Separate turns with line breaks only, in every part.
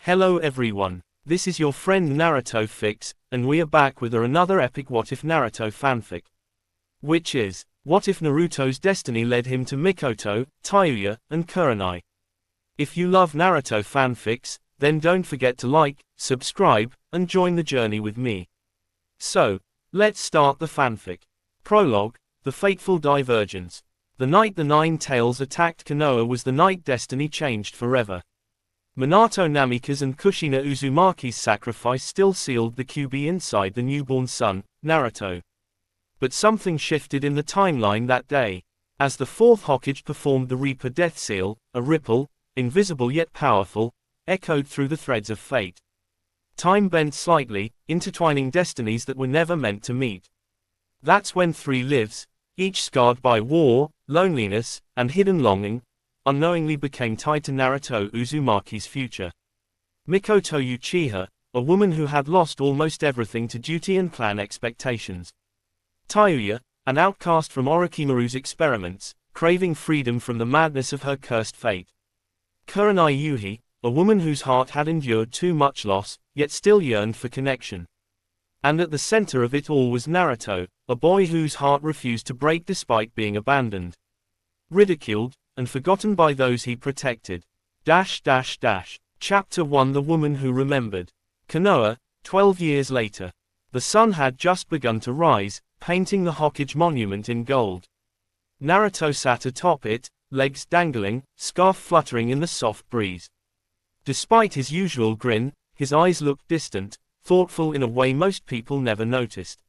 Hello everyone, this is your friend Naruto Fix, and we are back with another epic What If Naruto fanfic. Which is, what if Naruto's destiny led him to Mikoto, Tayuya, and Kurenai? If you love Naruto fanfics, then don't forget to like, subscribe, and join the journey with me. So, let's start the fanfic. Prologue, The Fateful Divergence. The night the Nine Tails attacked Konoha was the night destiny changed forever. Minato Namikaze and Kushina Uzumaki's sacrifice still sealed the QB inside the newborn son, Naruto. But something shifted in the timeline that day. As the fourth Hokage performed the Reaper Death Seal, a ripple, invisible yet powerful, echoed through the threads of fate. Time bent slightly, intertwining destinies that were never meant to meet. That's when three lives, each scarred by war, loneliness, and hidden longing, unknowingly became tied to Naruto Uzumaki's future. Mikoto Uchiha, a woman who had lost almost everything to duty and clan expectations. Tayuya, an outcast from Orochimaru's experiments, craving freedom from the madness of her cursed fate. Kurenai Yuhi, a woman whose heart had endured too much loss, yet still yearned for connection. And at the center of it all was Naruto, a boy whose heart refused to break despite being abandoned, ridiculed, and forgotten by those he protected. Chapter 1 The Woman Who Remembered. Konoha, 12 years later. The sun had just begun to rise, painting the Hokage monument in gold. Naruto sat atop it, legs dangling, scarf fluttering in the soft breeze. Despite his usual grin, his eyes looked distant, thoughtful in a way most people never noticed.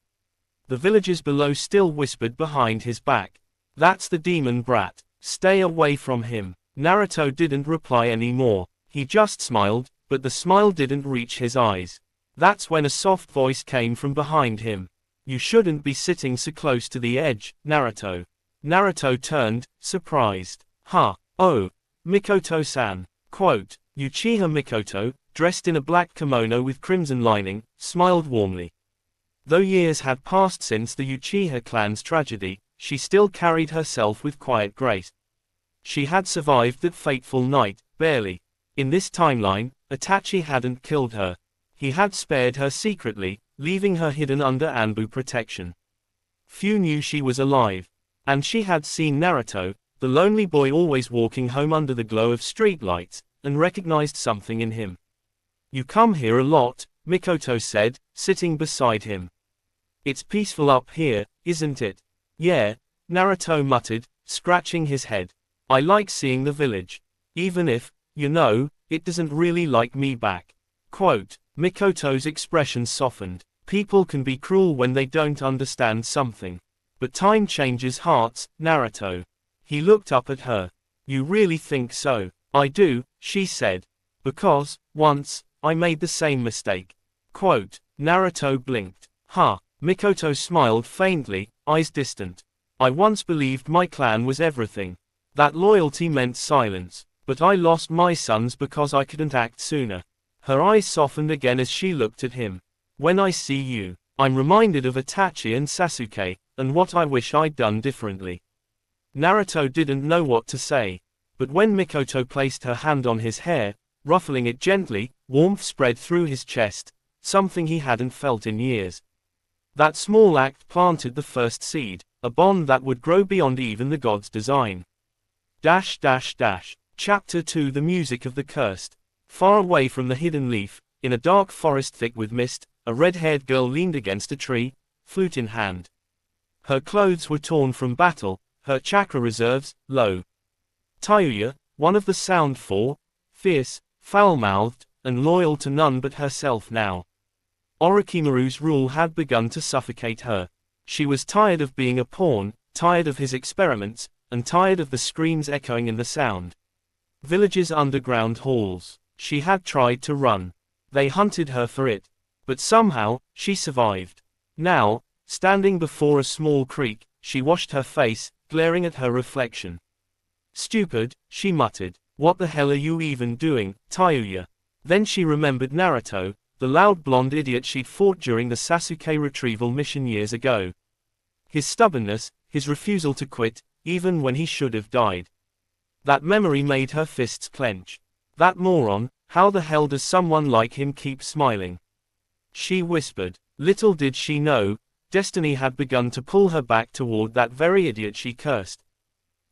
The villagers below still whispered behind his back, "That's the demon brat. Stay away from him." Naruto didn't reply anymore. He just smiled, but the smile didn't reach his eyes. That's when a soft voice came from behind him. "You shouldn't be sitting so close to the edge, Naruto." Naruto turned, surprised. "Huh. Oh. Mikoto-san." Quote, Uchiha Mikoto, dressed in a black kimono with crimson lining, smiled warmly. Though years had passed since the Uchiha clan's tragedy, she still carried herself with quiet grace. She had survived that fateful night, barely. In this timeline, Itachi hadn't killed her. He had spared her secretly, leaving her hidden under Anbu protection. Few knew she was alive. And she had seen Naruto, the lonely boy always walking home under the glow of streetlights, and recognized something in him. "You come here a lot," Mikoto said, sitting beside him. "It's peaceful up here, isn't it?" "Yeah," Naruto muttered, scratching his head. "I like seeing the village. Even if, it doesn't really like me back." Quote, Mikoto's expression softened. "People can be cruel when they don't understand something. But time changes hearts, Naruto." He looked up at her. "You really think so?" "I do," she said. "Because, once, I made the same mistake." Quote, Naruto blinked. "Huh." Mikoto smiled faintly, eyes distant. "I once believed my clan was everything. That loyalty meant silence. But I lost my sons because I couldn't act sooner." Her eyes softened again as she looked at him. "When I see you, I'm reminded of Itachi and Sasuke, and what I wish I'd done differently." Naruto didn't know what to say. But when Mikoto placed her hand on his hair, ruffling it gently, warmth spread through his chest, something he hadn't felt in years. That small act planted the first seed, a bond that would grow beyond even the gods' design. Chapter 2 The Music of the Cursed. Far away from the hidden leaf, in a dark forest thick with mist, a red-haired girl leaned against a tree, flute in hand. Her clothes were torn from battle, her chakra reserves, low. Tayuya, one of the Sound Four, fierce, foul-mouthed, and loyal to none but herself now. Orochimaru's rule had begun to suffocate her. She was tired of being a pawn, tired of his experiments, and tired of the screams echoing in the sound. Villages' underground halls. She had tried to run. They hunted her for it. But somehow, she survived. Now, standing before a small creek, she washed her face, glaring at her reflection. "Stupid," she muttered. "What the hell are you even doing, Tayuya?" Then she remembered Naruto, the loud blonde idiot she'd fought during the Sasuke retrieval mission years ago. His stubbornness, his refusal to quit, even when he should have died. That memory made her fists clench. That moron, How the hell does someone like him keep smiling? She whispered. Little did she know, destiny had begun to pull her back toward that very idiot she cursed.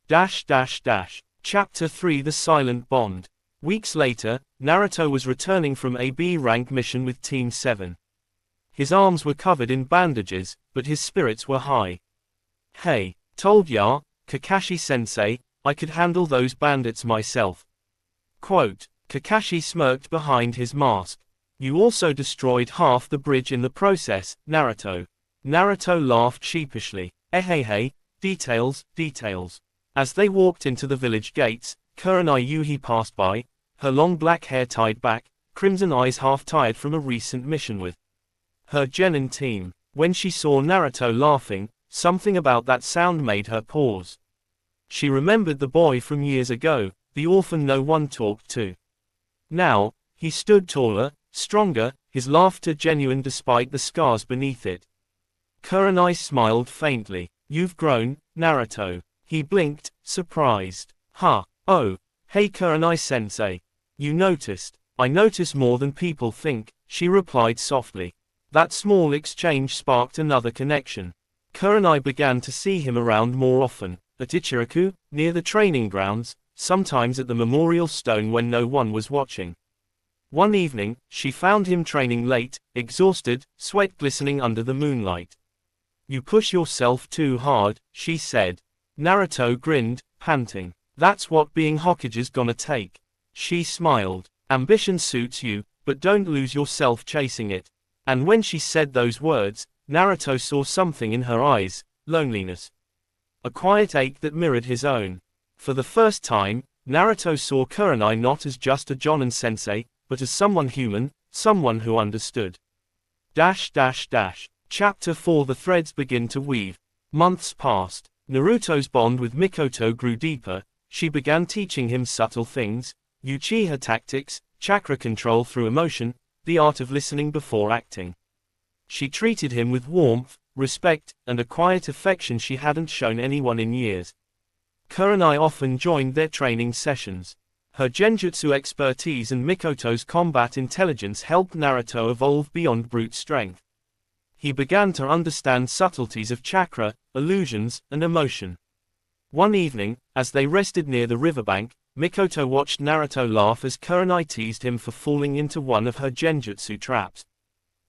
Chapter 3 The Silent Bond. Weeks later, Naruto was returning from a B-rank mission with Team 7. His arms were covered in bandages, but his spirits were high. Hey, told ya, Kakashi-sensei, I could handle those bandits myself. Quote, Kakashi smirked behind his mask. You also destroyed half the bridge in the process, Naruto. Naruto laughed sheepishly. Hey, details. As they walked into the village gates, Kurenai Yuhi passed by, her long black hair tied back, crimson eyes half tired from a recent mission with her genin team. When she saw Naruto laughing, something about that sound made her pause. She remembered the boy from years ago, the orphan no one talked to. Now, he stood taller, stronger, his laughter genuine despite the scars beneath it. Kurenai smiled faintly. You've grown, Naruto. He blinked, surprised. Oh, hey Kurenai-sensei. You noticed. I notice more than people think, she replied softly. That small exchange sparked another connection. Kurenai began to see him around more often, at Ichiraku, near the training grounds, sometimes at the memorial stone when no one was watching. One evening, she found him training late, exhausted, sweat glistening under the moonlight. You push yourself too hard, she said. Naruto grinned, panting. That's what being Hokage's gonna take. She smiled. Ambition suits you, but don't lose yourself chasing it. And when she said those words, Naruto saw something in her eyes, loneliness. A quiet ache that mirrored his own. For the first time, Naruto saw Kurenai not as just a jonin sensei, but as someone human, someone who understood. Chapter 4 The threads begin to weave. Months passed. Naruto's bond with Mikoto grew deeper. She began teaching him subtle things, Uchiha tactics, chakra control through emotion, the art of listening before acting. She treated him with warmth, respect, and a quiet affection she hadn't shown anyone in years. Kurenai often joined their training sessions. Her genjutsu expertise and Mikoto's combat intelligence helped Naruto evolve beyond brute strength. He began to understand subtleties of chakra, illusions, and emotion. One evening, as they rested near the riverbank, Mikoto watched Naruto laugh as Kurenai teased him for falling into one of her genjutsu traps.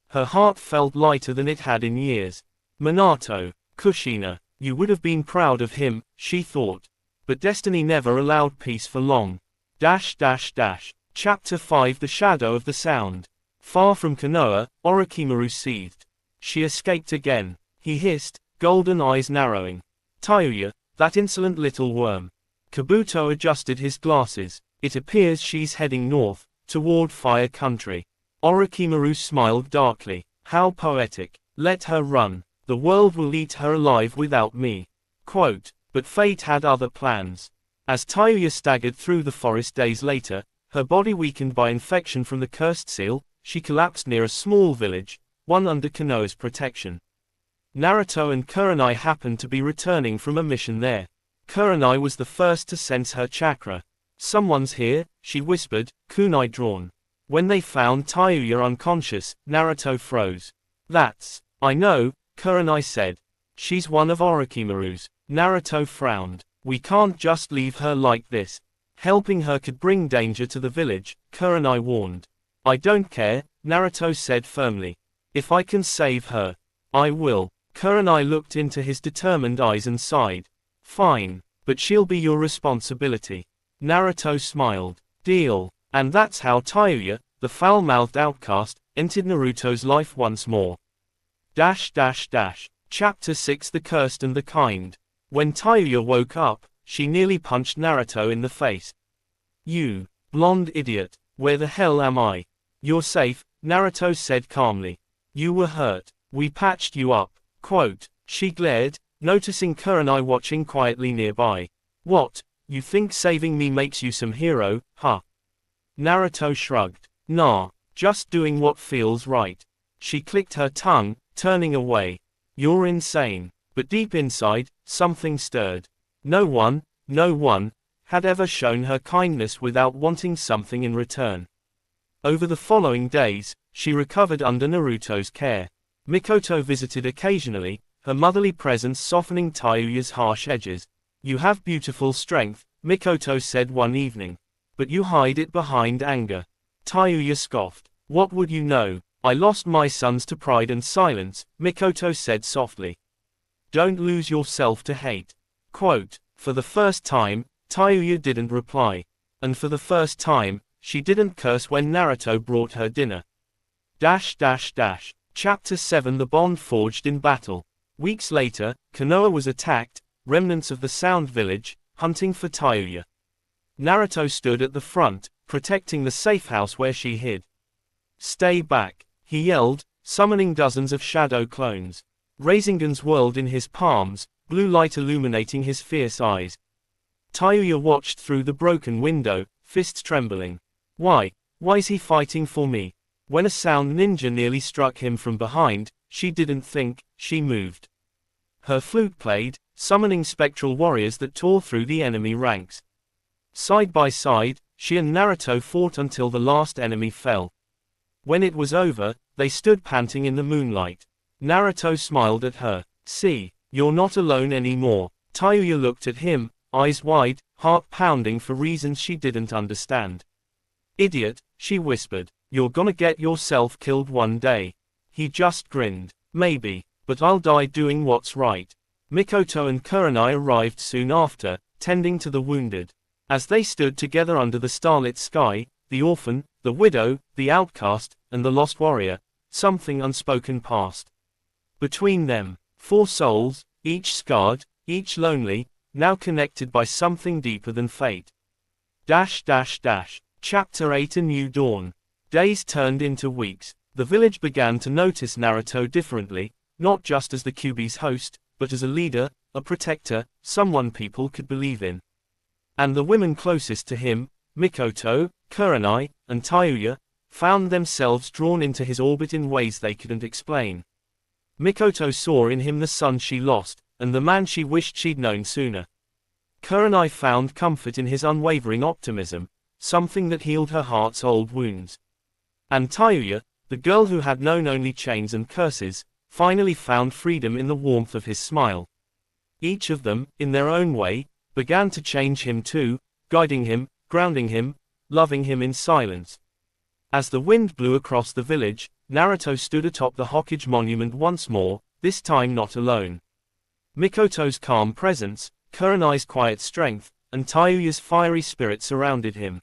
Her heart felt lighter than it had in years. Minato, Kushina, you would have been proud of him, she thought. But destiny never allowed peace for long. Chapter 5 The Shadow of the Sound. Far from Konoha, Orochimaru seethed. She escaped again. He hissed, golden eyes narrowing. Tayuya, that insolent little worm. Kabuto adjusted his glasses. It appears she's heading north, toward Fire Country. Orochimaru smiled darkly. How poetic. Let her run. The world will eat her alive without me. Quote, but fate had other plans. As Tayuya staggered through the forest days later, her body weakened by infection from the cursed seal, she collapsed near a small village, one under Konoha's protection. Naruto and Kurenai happened to be returning from a mission there. Kurenai was the first to sense her chakra. Someone's here, she whispered, kunai drawn. When they found Tayuya unconscious, Naruto froze. I know, Kurenai said. She's one of Orochimaru's. Naruto frowned. We can't just leave her like this. Helping her could bring danger to the village, Kurenai warned. I don't care, Naruto said firmly. If I can save her, I will. Kurenai looked into his determined eyes and sighed. Fine, but she'll be your responsibility. Naruto smiled. Deal. And that's how Tayuya, the foul-mouthed outcast, entered Naruto's life once more. Chapter 6 The Cursed and the Kind. When Tayuya woke up, she nearly punched Naruto in the face. You blonde idiot, where the hell am I? You're safe, Naruto said calmly. You were hurt. We patched you up. Quote, she glared, noticing Kurenai watching quietly nearby. What, you think saving me makes you some hero, huh? Naruto shrugged. Nah, just doing what feels right. She clicked her tongue, turning away. You're insane. But deep inside, something stirred. No one had ever shown her kindness without wanting something in return. Over the following days, she recovered under Naruto's care. Mikoto visited occasionally, her motherly presence softening Tayuya's harsh edges. "You have beautiful strength," Mikoto said one evening. "But you hide it behind anger." Tayuya scoffed. "What would you know? I lost my sons to pride and silence," Mikoto said softly. "Don't lose yourself to hate." Quote, "For the first time, Tayuya didn't reply. And for the first time, she didn't curse when Naruto brought her dinner." Chapter 7 The Bond Forged in Battle. Weeks later, Konoha was attacked, remnants of the Sound Village, hunting for Tayuya. Naruto stood at the front, protecting the safe house where she hid. "Stay back," he yelled, summoning dozens of shadow clones. Rasengan's whirled in his palms, blue light illuminating his fierce eyes. Tayuya watched through the broken window, fists trembling. Why's he fighting for me? When a sound ninja nearly struck him from behind, she didn't think, she moved. Her flute played, summoning spectral warriors that tore through the enemy ranks. Side by side, she and Naruto fought until the last enemy fell. When it was over, they stood panting in the moonlight. Naruto smiled at her. "See, you're not alone anymore." Tayuya looked at him, eyes wide, heart pounding for reasons she didn't understand. "Idiot," she whispered. "You're gonna get yourself killed one day." He just grinned. "Maybe, but I'll die doing what's right." Mikoto and Kurenai arrived soon after, tending to the wounded. As they stood together under the starlit sky, the orphan, the widow, the outcast, and the lost warrior, something unspoken passed. Between them, 4 souls, each scarred, each lonely, now connected by something deeper than fate. Chapter 8 A New Dawn. Days turned into weeks. The village began to notice Naruto differently, not just as the Kyuubi's host, but as a leader, a protector, someone people could believe in. And the women closest to him, Mikoto, Kurenai, and Tayuya, found themselves drawn into his orbit in ways they couldn't explain. Mikoto saw in him the son she lost, and the man she wished she'd known sooner. Kurenai found comfort in his unwavering optimism, something that healed her heart's old wounds. And Tayuya, the girl who had known only chains and curses, finally found freedom in the warmth of his smile. Each of them, in their own way, began to change him too, guiding him, grounding him, loving him in silence. As the wind blew across the village, Naruto stood atop the Hokage monument once more, this time not alone. Mikoto's calm presence, Kurenai's quiet strength, and Tayuya's fiery spirit surrounded him.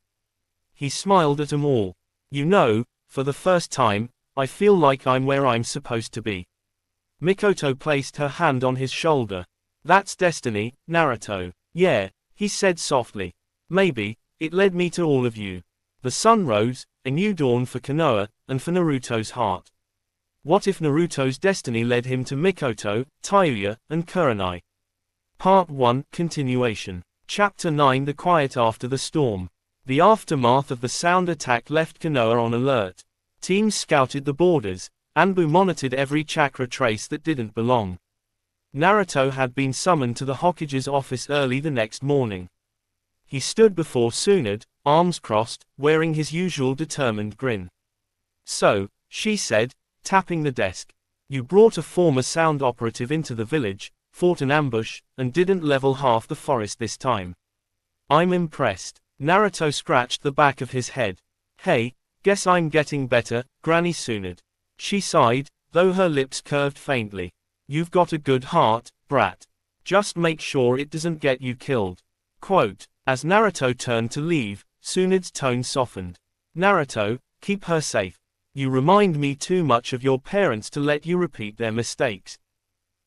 He smiled at them all. "You know, for the first time, I feel like I'm where I'm supposed to be." Mikoto placed her hand on his shoulder. "That's destiny, Naruto." "Yeah," he said softly. "Maybe, it led me to all of you." The sun rose, a new dawn for Konoha, and for Naruto's heart. What if Naruto's destiny led him to Mikoto, Tayuya, and Kurenai? Part 1 Continuation. Chapter 9 The Quiet After the Storm. The aftermath of the sound attack left Konoha on alert. Teams scouted the borders, Anbu monitored every chakra trace that didn't belong. Naruto had been summoned to the Hokage's office early the next morning. He stood before Tsunade, arms crossed, wearing his usual determined grin. "So," she said, tapping the desk, "you brought a former sound operative into the village, fought an ambush, and didn't level half the forest this time. I'm impressed." Naruto scratched the back of his head. "Hey, guess I'm getting better, Granny Tsunade." She sighed, though her lips curved faintly. "You've got a good heart, brat. Just make sure it doesn't get you killed." Quote. As Naruto turned to leave, Tsunade's tone softened. "Naruto, keep her safe. You remind me too much of your parents to let you repeat their mistakes."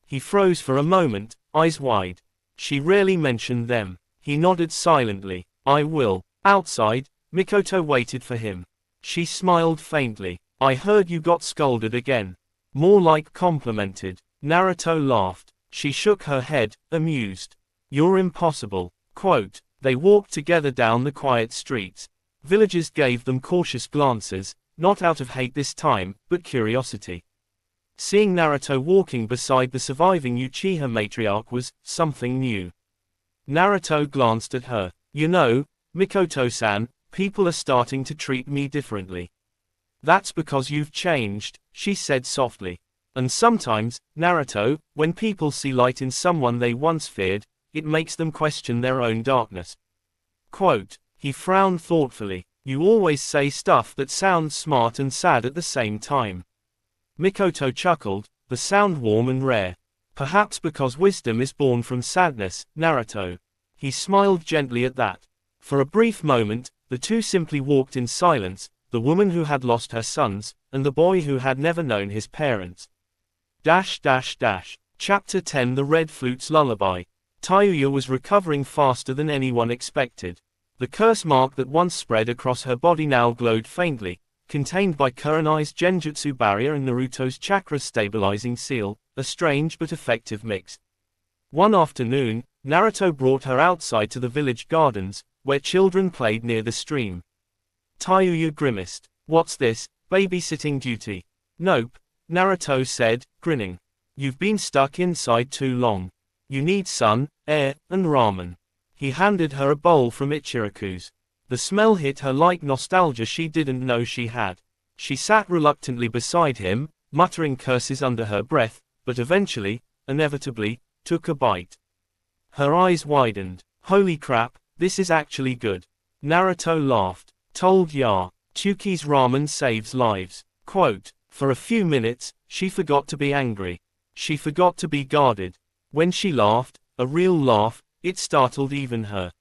He froze for a moment, eyes wide. She rarely mentioned them. He nodded silently. "I will." Outside, Mikoto waited for him. She smiled faintly. "I heard you got scolded again." "More like complimented." Naruto laughed. She shook her head, amused. "You're impossible." Quote. They walked together down the quiet streets. Villagers gave them cautious glances, not out of hate this time, but curiosity. Seeing Naruto walking beside the surviving Uchiha matriarch was something new. Naruto glanced at her. "You know, Mikoto-san, people are starting to treat me differently." That's because you've changed, she said softly. And sometimes, Naruto, when people see light in someone they once feared, it makes them question their own darkness. Quote. He frowned thoughtfully. You always say stuff that sounds smart and sad at the same time. Mikoto chuckled, the sound warm and rare. Perhaps because wisdom is born from sadness, Naruto. He smiled gently at that. For a brief moment, the two simply walked in silence, the woman who had lost her sons, and the boy who had never known his parents. Chapter 10 The Red Flute's Lullaby. Tayuya was recovering faster than anyone expected. The curse mark that once spread across her body now glowed faintly, contained by Kurenai's genjutsu barrier and Naruto's chakra stabilizing seal, a strange but effective mix. One afternoon, Naruto brought her outside to the village gardens, where children played near the stream. Tayuya grimaced. What's this, babysitting duty? Nope, Naruto said, grinning. You've been stuck inside too long. You need sun, air, and ramen. He handed her a bowl from Ichiraku's. The smell hit her like nostalgia she didn't know she had. She sat reluctantly beside him, muttering curses under her breath, but eventually, inevitably, took a bite. Her eyes widened. Holy crap, this is actually good. Naruto laughed. Told ya, Chuki's ramen saves lives. Quote. For a few minutes, she forgot to be angry. She forgot to be guarded. When she laughed, a real laugh, it startled even her.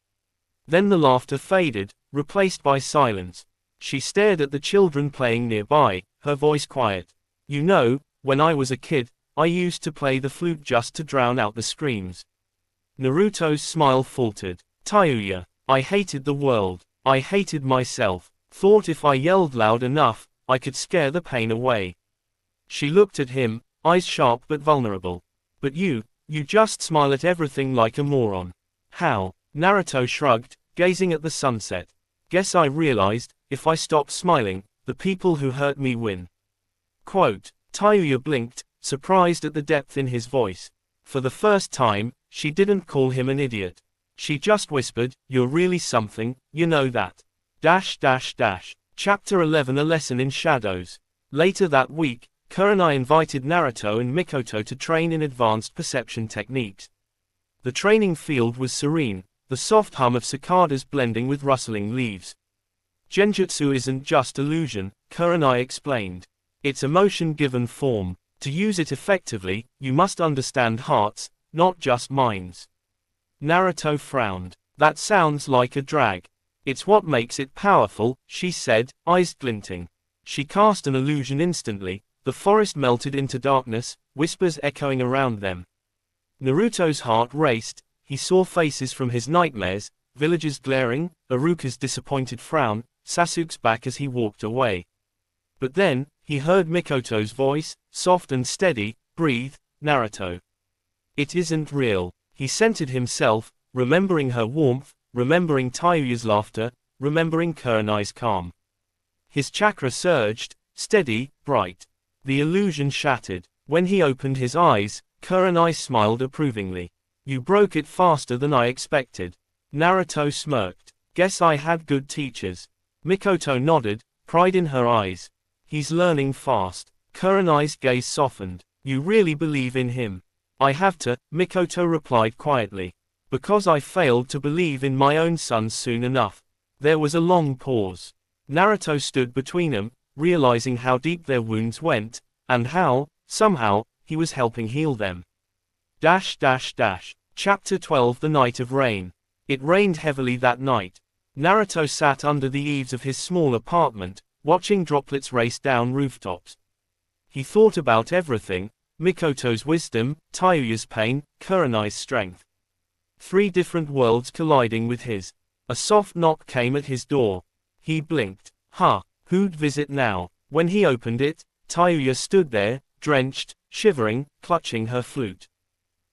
Then the laughter faded, replaced by silence. She stared at the children playing nearby, her voice quiet. You know, when I was a kid, I used to play the flute just to drown out the screams. Naruto's smile faltered. Tayuya, I hated the world. I hated myself. Thought if I yelled loud enough, I could scare the pain away. She looked at him, eyes sharp but vulnerable. But you just smile at everything like a moron. How? Naruto shrugged, gazing at the sunset. Guess I realized, if I stop smiling, the people who hurt me win. Quote. Tayuya blinked, surprised at the depth in his voice. For the first time, she didn't call him an idiot. She just whispered, you're really something, you know that. Chapter 11 A Lesson in Shadows. Later that week, Kurenai invited Naruto and Mikoto to train in advanced perception techniques. The training field was serene, the soft hum of cicadas blending with rustling leaves. Genjutsu isn't just illusion, Kurenai explained. It's emotion given form. To use it effectively, you must understand hearts, not just minds. Naruto frowned. That sounds like a drag. It's what makes it powerful, she said, eyes glinting. She cast an illusion instantly. The forest melted into darkness, whispers echoing around them. Naruto's heart raced. He saw faces from his nightmares, villagers glaring, Iruka's disappointed frown, Sasuke's back as he walked away. But then, he heard Mikoto's voice, soft and steady, breathe, Naruto. It isn't real. He centered himself, remembering her warmth, remembering Tayuya's laughter, remembering Kurenai's calm. His chakra surged, steady, bright. The illusion shattered. When he opened his eyes, Kurenai smiled approvingly. You broke it faster than I expected. Naruto smirked. Guess I had good teachers. Mikoto nodded, pride in her eyes. He's learning fast. Kurenai's gaze softened. You really believe in him? I have to, Mikoto replied quietly. Because I failed to believe in my own sons soon enough. There was a long pause. Naruto stood between them, realizing how deep their wounds went, and how, somehow, he was helping heal them. Chapter 12 The Night of Rain. It rained heavily that night. Naruto sat under the eaves of his small apartment, watching droplets race down rooftops. He thought about everything, Mikoto's wisdom, Tayuya's pain, Kurenai's strength. 3 different worlds colliding with his. A soft knock came at his door. He blinked. Who'd visit now? When he opened it, Tayuya stood there, drenched, shivering, clutching her flute.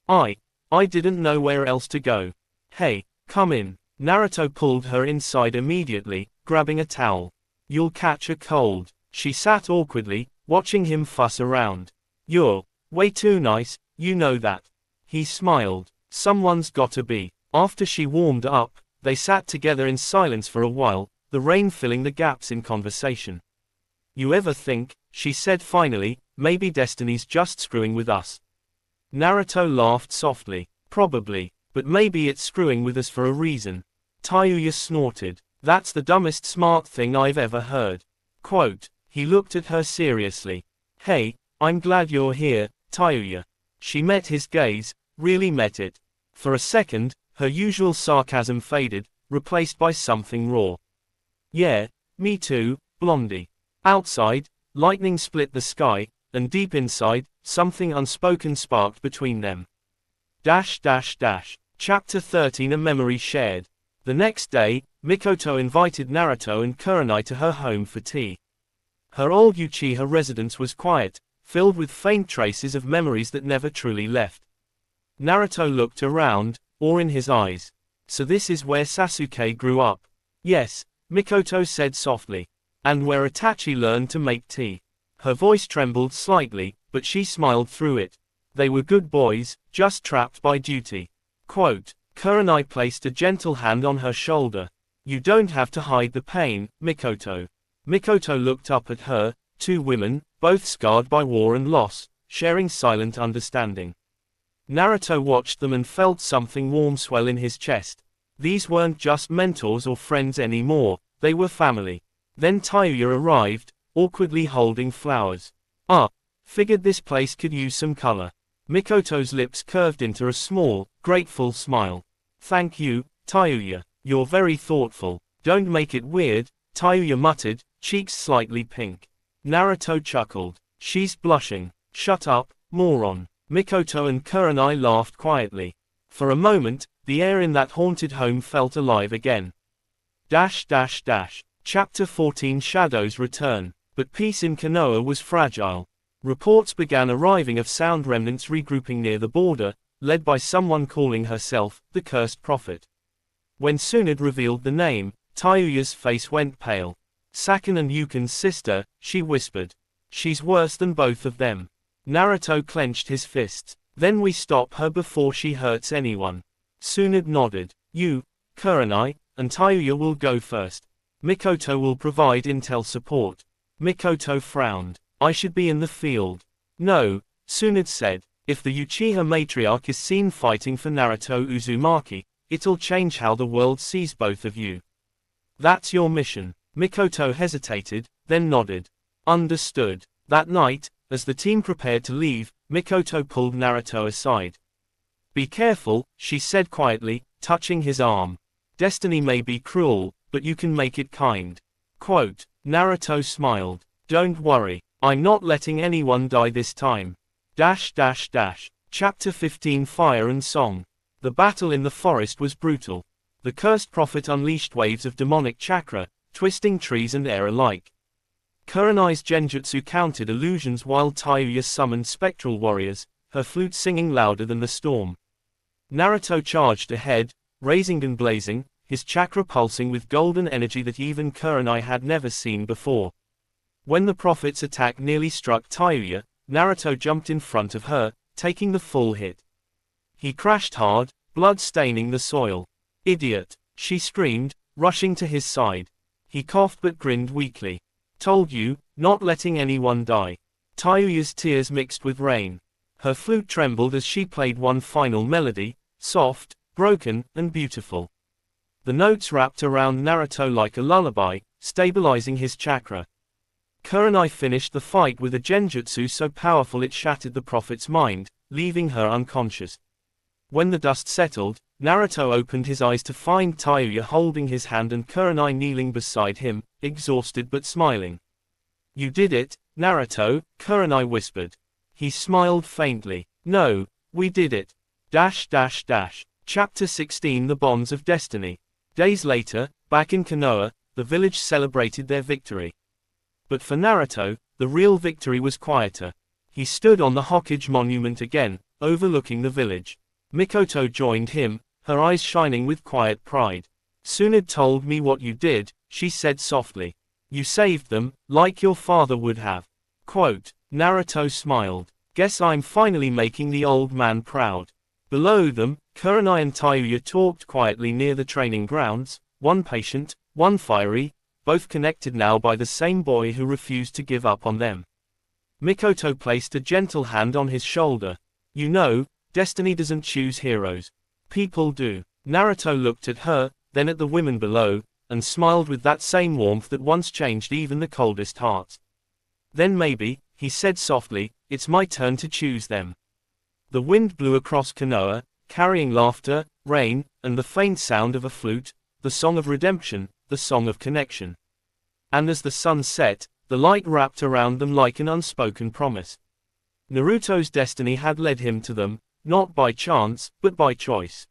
I didn't know where else to go. Hey, come in. Naruto pulled her inside immediately, grabbing a towel. You'll catch a cold. She sat awkwardly, watching him fuss around. You're way too nice, you know that. He smiled. Someone's gotta be. After she warmed up, they sat together in silence for a while, the rain filling the gaps in conversation. You ever think, she said finally, maybe destiny's just screwing with us? Naruto laughed softly. Probably, but maybe it's screwing with us for a reason. Tayuya snorted. That's the dumbest smart thing I've ever heard. Quote, he looked at her seriously. Hey, I'm glad you're here, Tayuya. She met his gaze, really met it. For a second, her usual sarcasm faded, replaced by something raw. Yeah, me too, Blondie. Outside, lightning split the sky, and deep inside, something unspoken sparked between them. Chapter 13. A memory shared. The next day, Mikoto invited Naruto and Kurenai to her home for tea. Her old Uchiha residence was quiet, filled with faint traces of memories that never truly left. Naruto looked around, awe in his eyes. So this is where Sasuke grew up? Yes, Mikoto said softly. And where Itachi learned to make tea. Her voice trembled slightly, but she smiled through it. They were good boys, just trapped by duty. Quote, Kurenai placed a gentle hand on her shoulder. You don't have to hide the pain, Mikoto. Mikoto looked up at her, two women, both scarred by war and loss, sharing silent understanding. Naruto watched them and felt something warm swell in his chest. These weren't just mentors or friends anymore, they were family. Then Tayuya arrived, awkwardly holding flowers. Figured this place could use some color. Mikoto's lips curved into a small, grateful smile. Thank you, Tayuya. You're very thoughtful. Don't make it weird, Tayuya muttered, cheeks slightly pink. Naruto chuckled. She's blushing. Shut up, moron. Mikoto and Kurenai laughed quietly. For a moment, the air in that haunted home felt alive again. Chapter 14. Shadows return. But peace in Konoha was fragile. Reports began arriving of sound remnants regrouping near the border, led by someone calling herself the Cursed Prophet. When Tsunade revealed the name, Tayuya's face went pale. Sakin and Yukin's sister, she whispered. She's worse than both of them. Naruto clenched his fists. Then we stop her before she hurts anyone. Tsunade nodded. You, Kurenai, and Tayuya will go first. Mikoto will provide intel support. Mikoto frowned. I should be in the field. No, Tsunade said. If the Uchiha matriarch is seen fighting for Naruto Uzumaki, it'll change how the world sees both of you. That's your mission. Mikoto hesitated, then nodded. Understood. That night, as the team prepared to leave, Mikoto pulled Naruto aside. Be careful, she said quietly, touching his arm. Destiny may be cruel, but you can make it kind. Quote, Naruto smiled. Don't worry, I'm not letting anyone die this time. Chapter 15. Fire and Song. The battle in the forest was brutal. The Cursed Prophet unleashed waves of demonic chakra, twisting trees and air alike. Kurenai's genjutsu countered illusions while Tayuya summoned spectral warriors, her flute singing louder than the storm. Naruto charged ahead, Rasengan blazing, his chakra pulsing with golden energy that even Kurenai had never seen before. When the prophet's attack nearly struck Tayuya, Naruto jumped in front of her, taking the full hit. He crashed hard, blood staining the soil. Idiot, she screamed, rushing to his side. He coughed but grinned weakly. Told you, not letting anyone die. Tayuya's tears mixed with rain. Her flute trembled as she played one final melody, soft, broken, and beautiful. The notes wrapped around Naruto like a lullaby, stabilizing his chakra. Kurenai finished the fight with a genjutsu so powerful it shattered the prophet's mind, leaving her unconscious. When the dust settled, Naruto opened his eyes to find Tayuya holding his hand and Kurenai kneeling beside him, exhausted but smiling. You did it, Naruto, Kurenai whispered. He smiled faintly. No, we did it. Chapter 16. The Bonds of Destiny. Days later, back in Konoha, the village celebrated their victory. But for Naruto, the real victory was quieter. He stood on the Hokage monument again, overlooking the village. Mikoto joined him, her eyes shining with quiet pride. Tsunade told me what you did, she said softly. You saved them, like your father would have. Quote, Naruto smiled. Guess I'm finally making the old man proud. Below them, Kurenai and Tayuya talked quietly near the training grounds, one patient, one fiery, both connected now by the same boy who refused to give up on them. Mikoto placed a gentle hand on his shoulder. You know, destiny doesn't choose heroes. People do. Naruto looked at her, then at the women below, and smiled with that same warmth that once changed even the coldest hearts. Then maybe, he said softly, it's my turn to choose them. The wind blew across Konoha, carrying laughter, rain, and the faint sound of a flute, the song of redemption, the song of connection. And as the sun set, the light wrapped around them like an unspoken promise. Naruto's destiny had led him to them, not by chance, but by choice.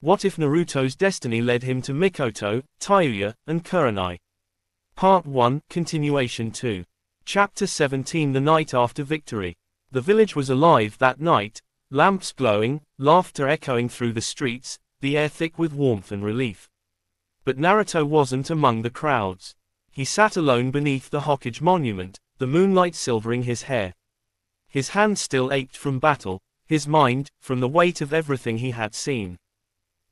What if Naruto's destiny led him to Mikoto, Tayuya, and Kurenai? Part 1, Continuation 2. Chapter 17. The night after victory. The village was alive that night, lamps glowing, laughter echoing through the streets, the air thick with warmth and relief. But Naruto wasn't among the crowds. He sat alone beneath the Hokage monument, the moonlight silvering his hair. His hands still ached from battle, his mind, from the weight of everything he had seen.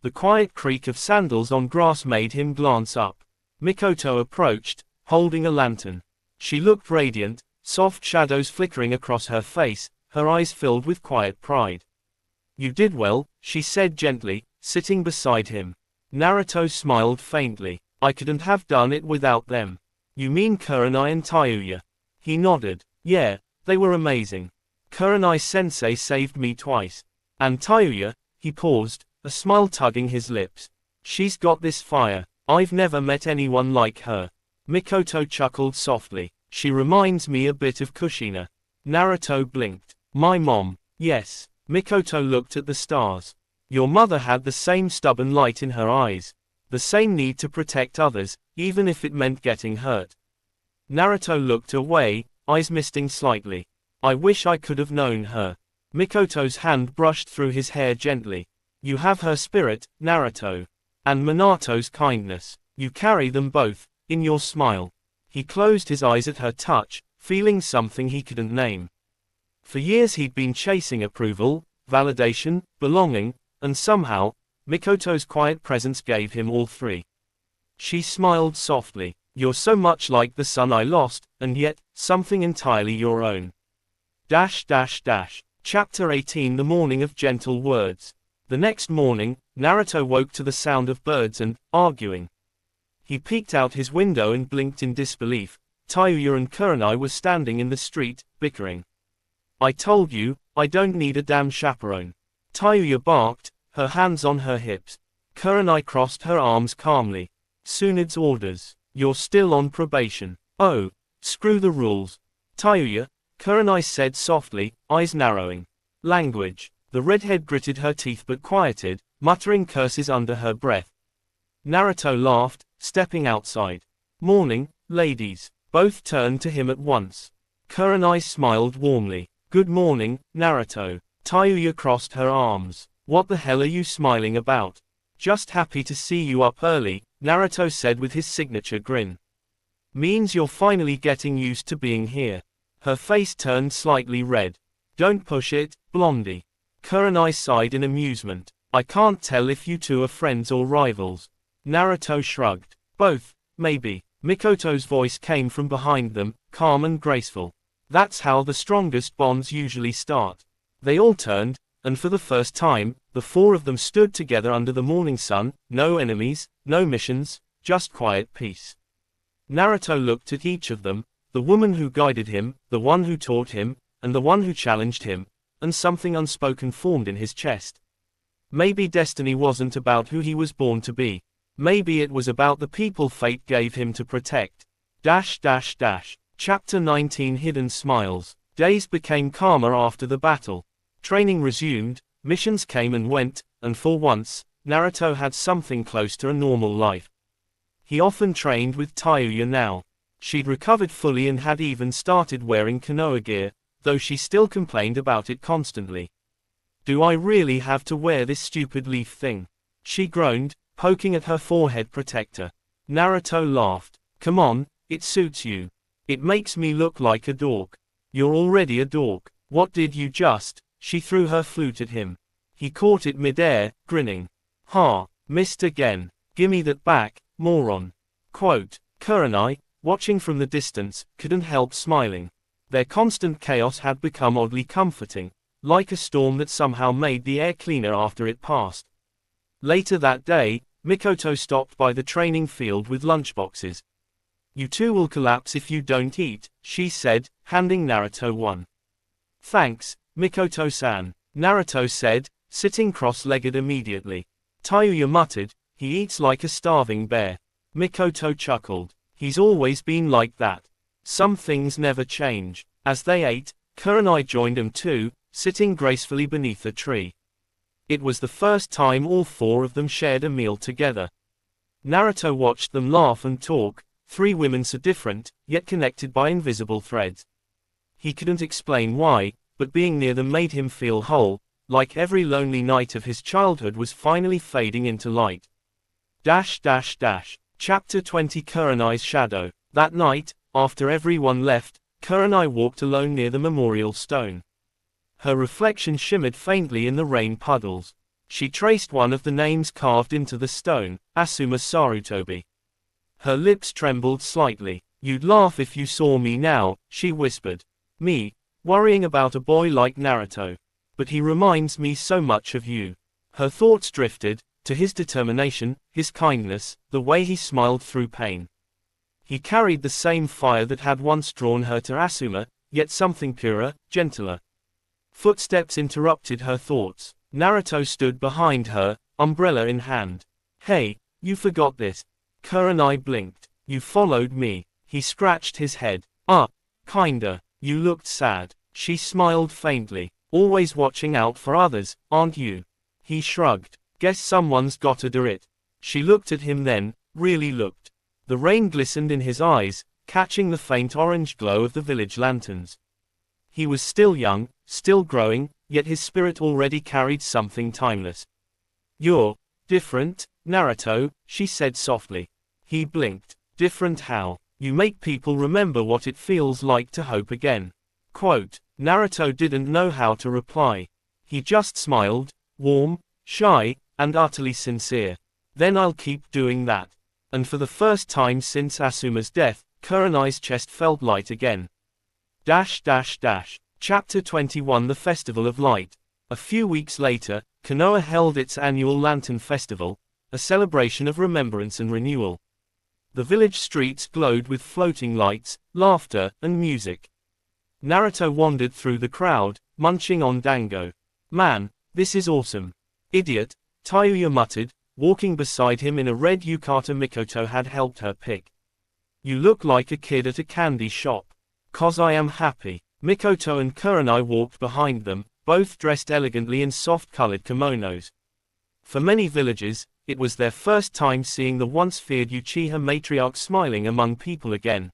The quiet creak of sandals on grass made him glance up. Mikoto approached, holding a lantern. She looked radiant, soft shadows flickering across her face, her eyes filled with quiet pride. You did well, she said gently, sitting beside him. Naruto smiled faintly. I couldn't have done it without them. You mean Kurenai and Tayuya? He nodded. Yeah, they were amazing. Kurenai-sensei saved me twice. And Tayuya, he paused, a smile tugging his lips. She's got this fire. I've never met anyone like her. Mikoto chuckled softly. She reminds me a bit of Kushina. Naruto blinked. My mom. Yes. Mikoto looked at the stars. Your mother had the same stubborn light in her eyes. The same need to protect others, even if it meant getting hurt. Naruto looked away, eyes misting slightly. I wish I could have known her. Mikoto's hand brushed through his hair gently. You have her spirit, Naruto. And Minato's kindness. You carry them both, in your smile. He closed his eyes at her touch, feeling something he couldn't name. For years he'd been chasing approval, validation, belonging, and somehow, Mikoto's quiet presence gave him all three. She smiled softly. You're so much like the son I lost, and yet, something entirely your own. Chapter 18. The morning of gentle words. The next morning, Naruto woke to the sound of birds and arguing. He peeked out his window and blinked in disbelief. Tayuya and Kurenai were standing in the street, bickering. I told you, I don't need a damn chaperone. Tayuya barked, her hands on her hips. Kurenai crossed her arms calmly. Tsunade's orders. You're still on probation. Oh, screw the rules. Tayuya, Kurenai said softly, eyes narrowing. Language. The redhead gritted her teeth but quieted, muttering curses under her breath. Naruto laughed, stepping outside. Morning, ladies. Both turned to him at once. Kurenai smiled warmly. Good morning, Naruto. Tayuya crossed her arms. What the hell are you smiling about? Just happy to see you up early, Naruto said with his signature grin. Means you're finally getting used to being here. Her face turned slightly red. Don't push it, Blondie. Kurenai sighed in amusement. I can't tell if you two are friends or rivals. Naruto shrugged. Both, maybe. Mikoto's voice came from behind them, calm and graceful. That's how the strongest bonds usually start. They all turned, and for the first time, the four of them stood together under the morning sun, no enemies, no missions, just quiet peace. Naruto looked at each of them, the woman who guided him, the one who taught him, and the one who challenged him, and something unspoken formed in his chest. Maybe destiny wasn't about who he was born to be. Maybe it was about the people fate gave him to protect. Chapter 19. Hidden Smiles. Days became calmer after the battle. Training resumed, missions came and went, and for once, Naruto had something close to a normal life. He often trained with Tayuya now. She'd recovered fully and had even started wearing Konoha gear, though she still complained about it constantly. Do I really have to wear this stupid leaf thing? She groaned, poking at her forehead protector. Naruto laughed. Come on, it suits you. It makes me look like a dork. You're already a dork. What did you just? She threw her flute at him. He caught it mid-air, grinning. Ha, missed again. Gimme that back, moron. Quote. Kurenai, watching from the distance, couldn't help smiling. Their constant chaos had become oddly comforting, like a storm that somehow made the air cleaner after it passed. Later that day, Mikoto stopped by the training field with lunchboxes. "You two will collapse if you don't eat," she said, handing Naruto one. "Thanks, Mikoto-san," Naruto said, sitting cross-legged immediately. Tayuya muttered, "He eats like a starving bear." Mikoto chuckled. "He's always been like that. Some things never change." As they ate, Kurenai joined them too, sitting gracefully beneath a tree. It was the first time all four of them shared a meal together. Naruto watched them laugh and talk, three women so different, yet connected by invisible threads. He couldn't explain why, but being near them made him feel whole, like every lonely night of his childhood was finally fading into light. Chapter 20 Kurenai's Shadow. That night, after everyone left, Kurenai walked alone near the memorial stone. Her reflection shimmered faintly in the rain puddles. She traced one of the names carved into the stone, Asuma Sarutobi. Her lips trembled slightly. "You'd laugh if you saw me now," she whispered. "Me, worrying about a boy like Naruto. But he reminds me so much of you." Her thoughts drifted to his determination, his kindness, the way he smiled through pain. He carried the same fire that had once drawn her to Asuma, yet something purer, gentler. Footsteps interrupted her thoughts. Naruto stood behind her, umbrella in hand. "Hey, you forgot this." Kurenai blinked. "You followed me." He scratched his head. Kinda. You looked sad." She smiled faintly. "Always watching out for others, aren't you?" He shrugged. "Guess someone's gotta do it." She looked at him then, really looked. The rain glistened in his eyes, catching the faint orange glow of the village lanterns. He was still young, still growing, yet his spirit already carried something timeless. "You're different, Naruto," she said softly. He blinked. "Different how?" "You make people remember what it feels like to hope again." Quote. Naruto didn't know how to reply. He just smiled, warm, shy, and utterly sincere. "Then I'll keep doing that." And for the first time since Asuma's death, Kurenai's chest felt light again. Chapter 21 The Festival of Light. A few weeks later, Konoha held its annual Lantern Festival, a celebration of remembrance and renewal. The village streets glowed with floating lights, laughter, and music. Naruto wandered through the crowd, munching on dango. "Man, this is awesome." "Idiot," Tayuya muttered, walking beside him in a red yukata Mikoto had helped her pick. "You look like a kid at a candy shop." "'Cause I am happy." Mikoto and Kurenai walked behind them, both dressed elegantly in soft-colored kimonos. For many villagers, it was their first time seeing the once feared Uchiha matriarch smiling among people again.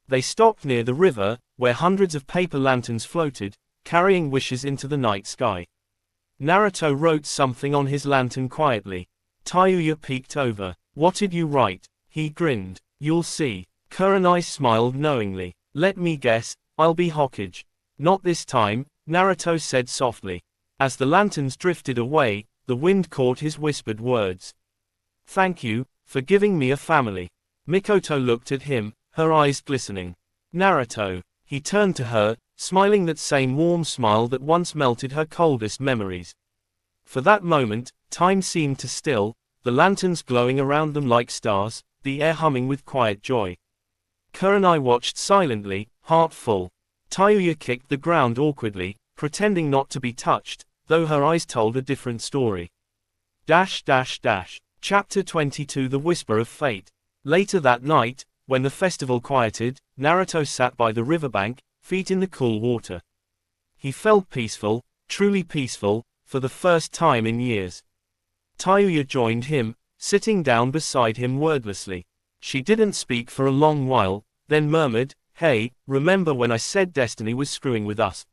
They stopped near the river, where hundreds of paper lanterns floated, carrying wishes into the night sky. Naruto wrote something on his lantern quietly. Tayuya peeked over. "What did you write?" He grinned. "You'll see." Kurenai smiled knowingly. "Let me guess, I'll be Hokage." "Not this time," Naruto said softly. As the lanterns drifted away, the wind caught his whispered words. "Thank you, for giving me a family." Mikoto looked at him, her eyes glistening. "Naruto." He turned to her, smiling that same warm smile that once melted her coldest memories. For that moment, time seemed to still, the lanterns glowing around them like stars, the air humming with quiet joy. Kurenai watched silently, heart full. Tayuya kicked the ground awkwardly, pretending not to be touched, though her eyes told a different story. Chapter 22 The Whisper of Fate. Later that night, when the festival quieted, Naruto sat by the riverbank, feet in the cool water. He felt peaceful, truly peaceful, for the first time in years. Tayuya joined him, sitting down beside him wordlessly. She didn't speak for a long while, then murmured, "Hey, remember when I said destiny was screwing with us?"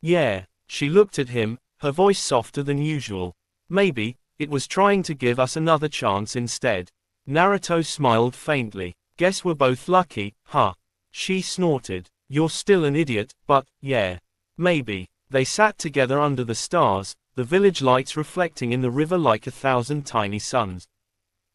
"Yeah." She looked at him, her voice softer than usual. "Maybe, it was trying to give us another chance instead." Naruto smiled faintly. "Guess we're both lucky, huh?" She snorted. "You're still an idiot, but, yeah. Maybe." They sat together under the stars, the village lights reflecting in the river like 1,000 tiny suns.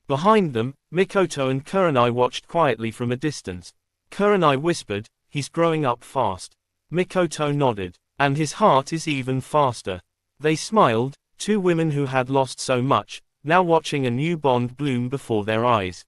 Behind them, Mikoto and Kurenai watched quietly from a distance. Kurenai whispered, "He's growing up fast." Mikoto nodded. "And his heart is even faster." They smiled, two women who had lost so much, now watching a new bond bloom before their eyes.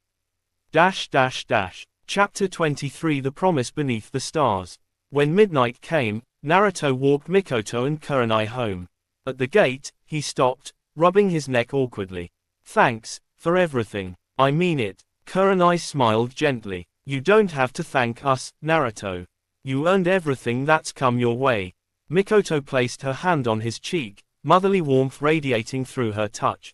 Chapter 23 The Promise Beneath the Stars. When midnight came, Naruto walked Mikoto and Kurenai home. At the gate, he stopped, rubbing his neck awkwardly. "Thanks, for everything. I mean it." Kurenai smiled gently. "You don't have to thank us, Naruto. You earned everything that's come your way." Mikoto placed her hand on his cheek, motherly warmth radiating through her touch.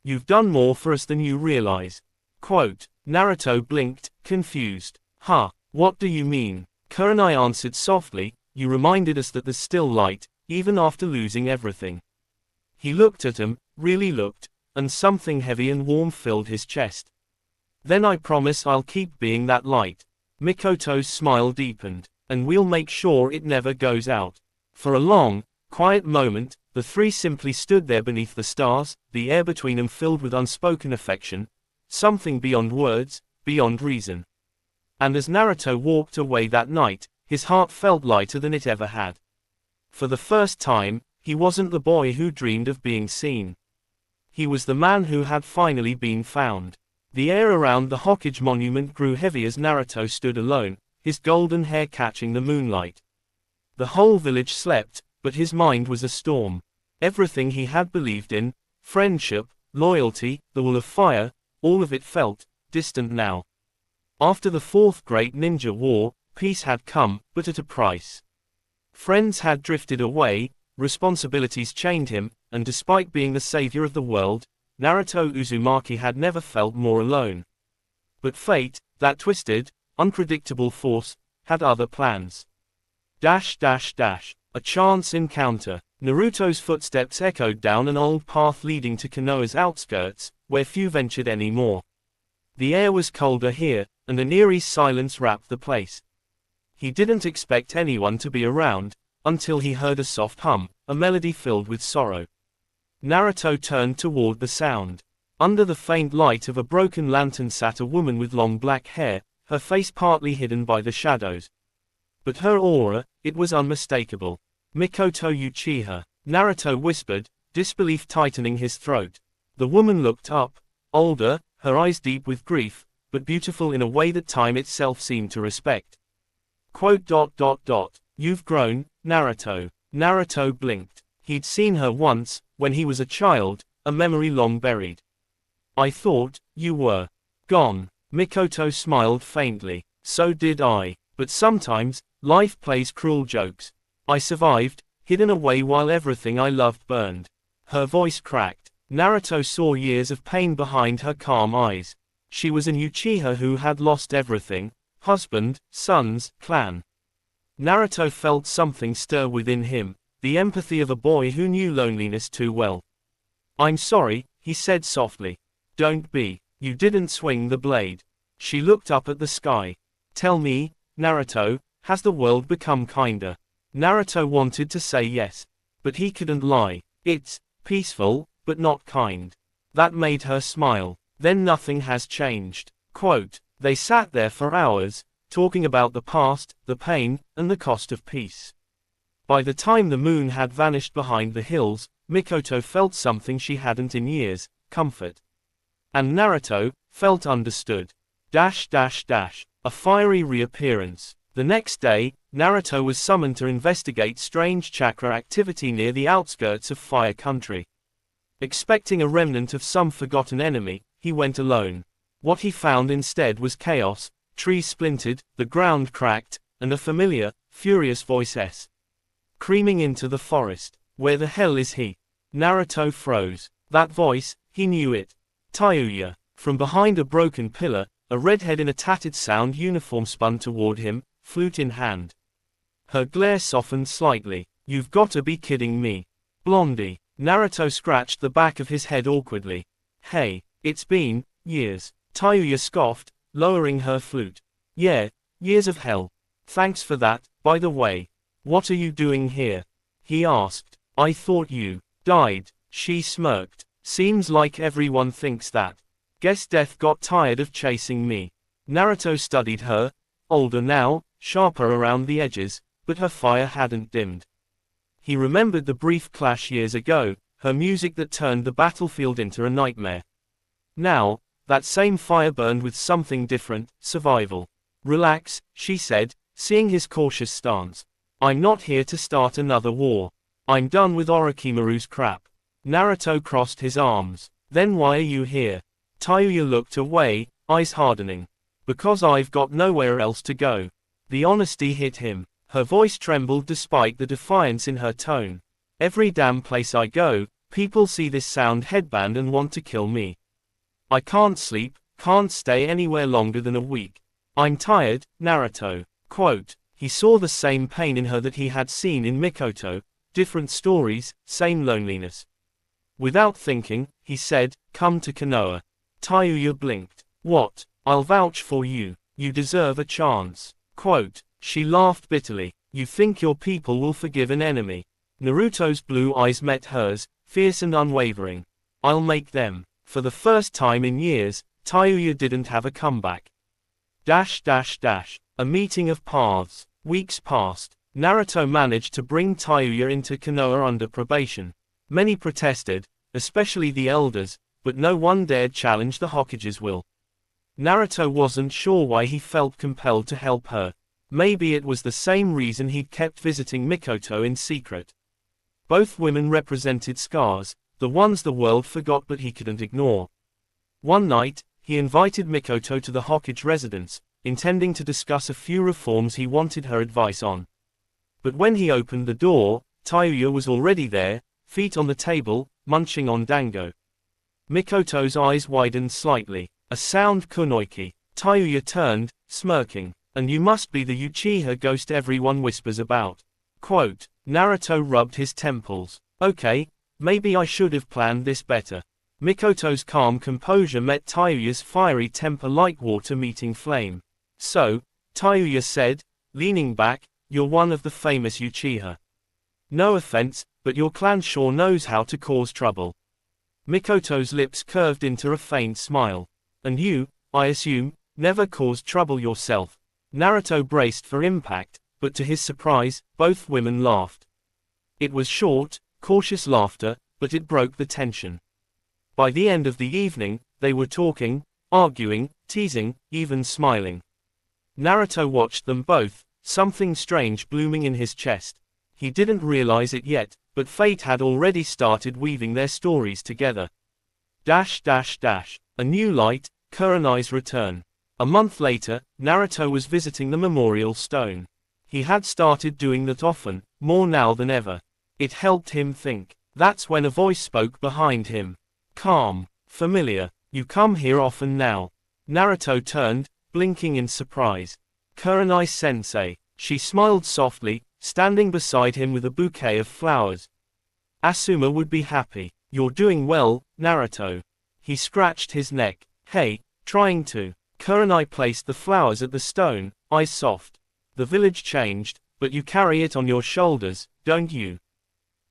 "You've done more for us than you realize." Quote. Naruto blinked, confused. "Huh, what do you mean?" Kurenai answered softly, "You reminded us that there's still light, even after losing everything." He looked at him, really looked, and something heavy and warm filled his chest. "Then I promise I'll keep being that light." Mikoto's smile deepened. "And we'll make sure it never goes out." For a long, quiet moment, the three simply stood there beneath the stars, the air between them filled with unspoken affection, something beyond words, beyond reason. And as Naruto walked away that night, his heart felt lighter than it ever had. For the first time, he wasn't the boy who dreamed of being seen. He was the man who had finally been found. The air around the Hokage monument grew heavy as Naruto stood alone, his golden hair catching the moonlight. The whole village slept, but his mind was a storm. Everything he had believed in, friendship, loyalty, the wall of fire, all of it felt distant now. After the Fourth Great Ninja War, peace had come, but at a price. Friends had drifted away, responsibilities chained him, and despite being the savior of the world, Naruto Uzumaki had never felt more alone. But fate, that twisted, unpredictable force, had other plans. A chance encounter. Naruto's footsteps echoed down an old path leading to Konoha's outskirts, where few ventured anymore. The air was colder here, and an eerie silence wrapped the place. He didn't expect anyone to be around, until he heard a soft hum, a melody filled with sorrow. Naruto turned toward the sound. Under the faint light of a broken lantern sat a woman with long black hair, her face partly hidden by the shadows. But her aura, it was unmistakable. "Mikoto Uchiha," Naruto whispered, disbelief tightening his throat. The woman looked up, older, her eyes deep with grief, but beautiful in a way that time itself seemed to respect. "You've grown, Naruto." Naruto blinked. He'd seen her once, when he was a child, a memory long buried. "I thought you were gone." Mikoto smiled faintly. "So did I. But sometimes, life plays cruel jokes. I survived, hidden away while everything I loved burned." Her voice cracked. Naruto saw years of pain behind her calm eyes. She was an Uchiha who had lost everything: husband, sons, clan. Naruto felt something stir within him, the empathy of a boy who knew loneliness too well. "I'm sorry," he said softly. "Don't be. You didn't swing the blade." She looked up at the sky. "Tell me, Naruto, has the world become kinder?" Naruto wanted to say yes. But he couldn't lie. "It's peaceful, but not kind." That made her smile. "Then nothing has changed." Quote. They sat there for hours, talking about the past, the pain, and the cost of peace. By the time the moon had vanished behind the hills, Mikoto felt something she hadn't in years: comfort. And Naruto felt understood. A fiery reappearance. The next day, Naruto was summoned to investigate strange chakra activity near the outskirts of Fire Country. Expecting a remnant of some forgotten enemy, he went alone. What he found instead was chaos: trees splintered, the ground cracked, and a familiar, furious voice screaming into the forest. "Where the hell is he?" Naruto froze. That voice, he knew it. Tayuya. From behind a broken pillar, a redhead in a tattered sound uniform spun toward him, flute in hand. Her glare softened slightly. "You've gotta be kidding me. Blondie." Naruto scratched the back of his head awkwardly. "Hey, it's been years." Tayuya scoffed, lowering her flute. "Yeah, years of hell. Thanks for that, by the way. What are you doing here?" he asked. "I thought you died." She smirked. "Seems like everyone thinks that." Guess death got tired of chasing me. Naruto studied her, older now, sharper around the edges, but her fire hadn't dimmed. He remembered the brief clash years ago, her music that turned the battlefield into a nightmare. Now, that same fire burned with something different, survival. Relax, she said, seeing his cautious stance. I'm not here to start another war. I'm done with Orochimaru's crap. Naruto crossed his arms. Then why are you here? Tayuya looked away, eyes hardening. Because I've got nowhere else to go. The honesty hit him. Her voice trembled despite the defiance in her tone. Every damn place I go, people see this sound headband and want to kill me. I can't sleep, can't stay anywhere longer than a week. I'm tired, Naruto. Quote. He saw the same pain in her that he had seen in Mikoto, different stories, same loneliness. Without thinking, he said, come to Konoha. Tayuya blinked. What? I'll vouch for you. You deserve a chance. Quote. She laughed bitterly. You think your people will forgive an enemy? Naruto's blue eyes met hers, fierce and unwavering. I'll make them. For the first time in years, Tayuya didn't have a comeback. A meeting of paths. Weeks passed. Naruto managed to bring Tayuya into Konoha under probation. Many protested, especially the elders, but no one dared challenge the Hokage's will. Naruto wasn't sure why he felt compelled to help her. Maybe it was the same reason he'd kept visiting Mikoto in secret. Both women represented scars, the ones the world forgot but he couldn't ignore. One night, he invited Mikoto to the Hokage residence, intending to discuss a few reforms he wanted her advice on. But when he opened the door, Tayuya was already there, feet on the table, munching on dango. Mikoto's eyes widened slightly. A sound kunoiki. Tayuya turned, smirking. And you must be the Uchiha ghost everyone whispers about. Quote. Naruto rubbed his temples. Okay, maybe I should have planned this better. Mikoto's calm composure met Tayuya's fiery temper like water meeting flame. So, Tayuya said, leaning back, you're one of the famous Uchiha. No offense, but your clan sure knows how to cause trouble. Mikoto's lips curved into a faint smile. And you, I assume, never caused trouble yourself. Naruto braced for impact, but to his surprise, both women laughed. It was short, cautious laughter, but it broke the tension. By the end of the evening, they were talking, arguing, teasing, even smiling. Naruto watched them both, something strange blooming in his chest. He didn't realize it yet, but fate had already started weaving their stories together. A new light, Kurenai's return. A month later, Naruto was visiting the memorial stone. He had started doing that often, more now than ever. It helped him think. That's when a voice spoke behind him. Calm, familiar. You come here often now. Naruto turned, blinking in surprise. Kurenai sensei. She smiled softly, standing beside him with a bouquet of flowers. Asuma would be happy. You're doing well, Naruto. He scratched his neck. Hey, trying to. Kurenai placed the flowers at the stone, eyes soft. The village changed, but you carry it on your shoulders, don't you?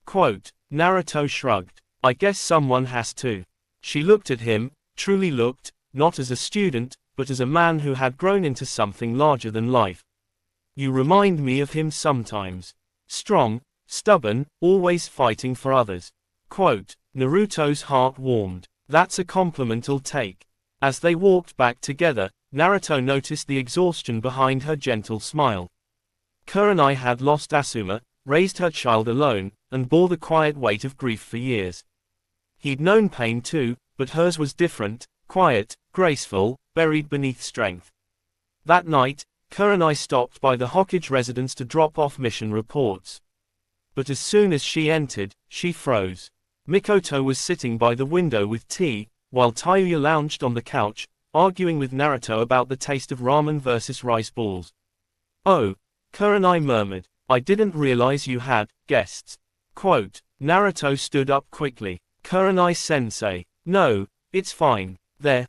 Quote. Naruto shrugged. I guess someone has to. She looked at him, truly looked, not as a student, but as a man who had grown into something larger than life. You remind me of him sometimes. Strong, stubborn, always fighting for others. Quote. Naruto's heart warmed. That's a compliment I'll take. As they walked back together, Naruto noticed the exhaustion behind her gentle smile. Kurenai had lost Asuma, raised her child alone, and bore the quiet weight of grief for years. He'd known pain too, but hers was different, quiet, graceful, buried beneath strength. That night, Kurenai stopped by the Hokage residence to drop off mission reports. But as soon as she entered, she froze. Mikoto was sitting by the window with tea, while Tayuya lounged on the couch, arguing with Naruto about the taste of ramen versus rice balls. Oh, Kurenai murmured. I didn't realize you had guests. Quote. Naruto stood up quickly. Kurenai-sensei. No, it's fine. They're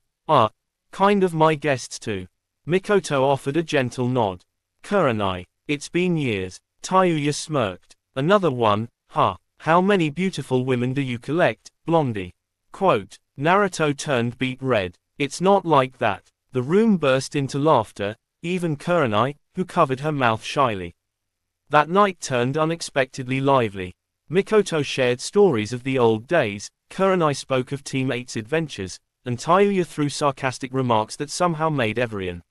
kind of my guests too. Mikoto offered a gentle nod. Kurenai. It's been years. Tayuya smirked. Another one, huh? How many beautiful women do you collect, Blondie? Quote. Naruto turned beet red. It's not like that. The room burst into laughter, even Kurenai, who covered her mouth shyly. That night turned unexpectedly lively. Mikoto shared stories of the old days, Kurenai spoke of teammates' adventures, and Tayuya threw sarcastic remarks that somehow made everyone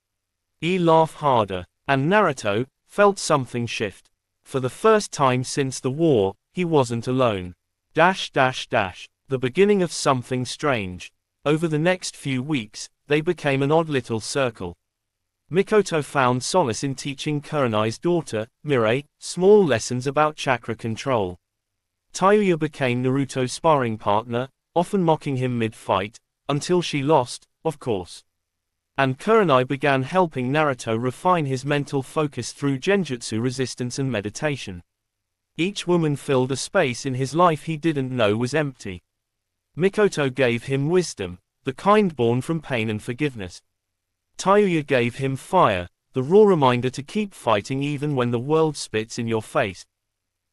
laugh harder. And Naruto felt something shift. For the first time since the war, he wasn't alone. The beginning of something strange. Over the next few weeks, they became an odd little circle. Mikoto found solace in teaching Kurenai's daughter, Mirai, small lessons about chakra control. Tayuya became Naruto's sparring partner, often mocking him mid-fight, until she lost, of course. And Kurenai began helping Naruto refine his mental focus through genjutsu resistance and meditation. Each woman filled a space in his life he didn't know was empty. Mikoto gave him wisdom, the kind born from pain and forgiveness. Tayuya gave him fire, the raw reminder to keep fighting even when the world spits in your face.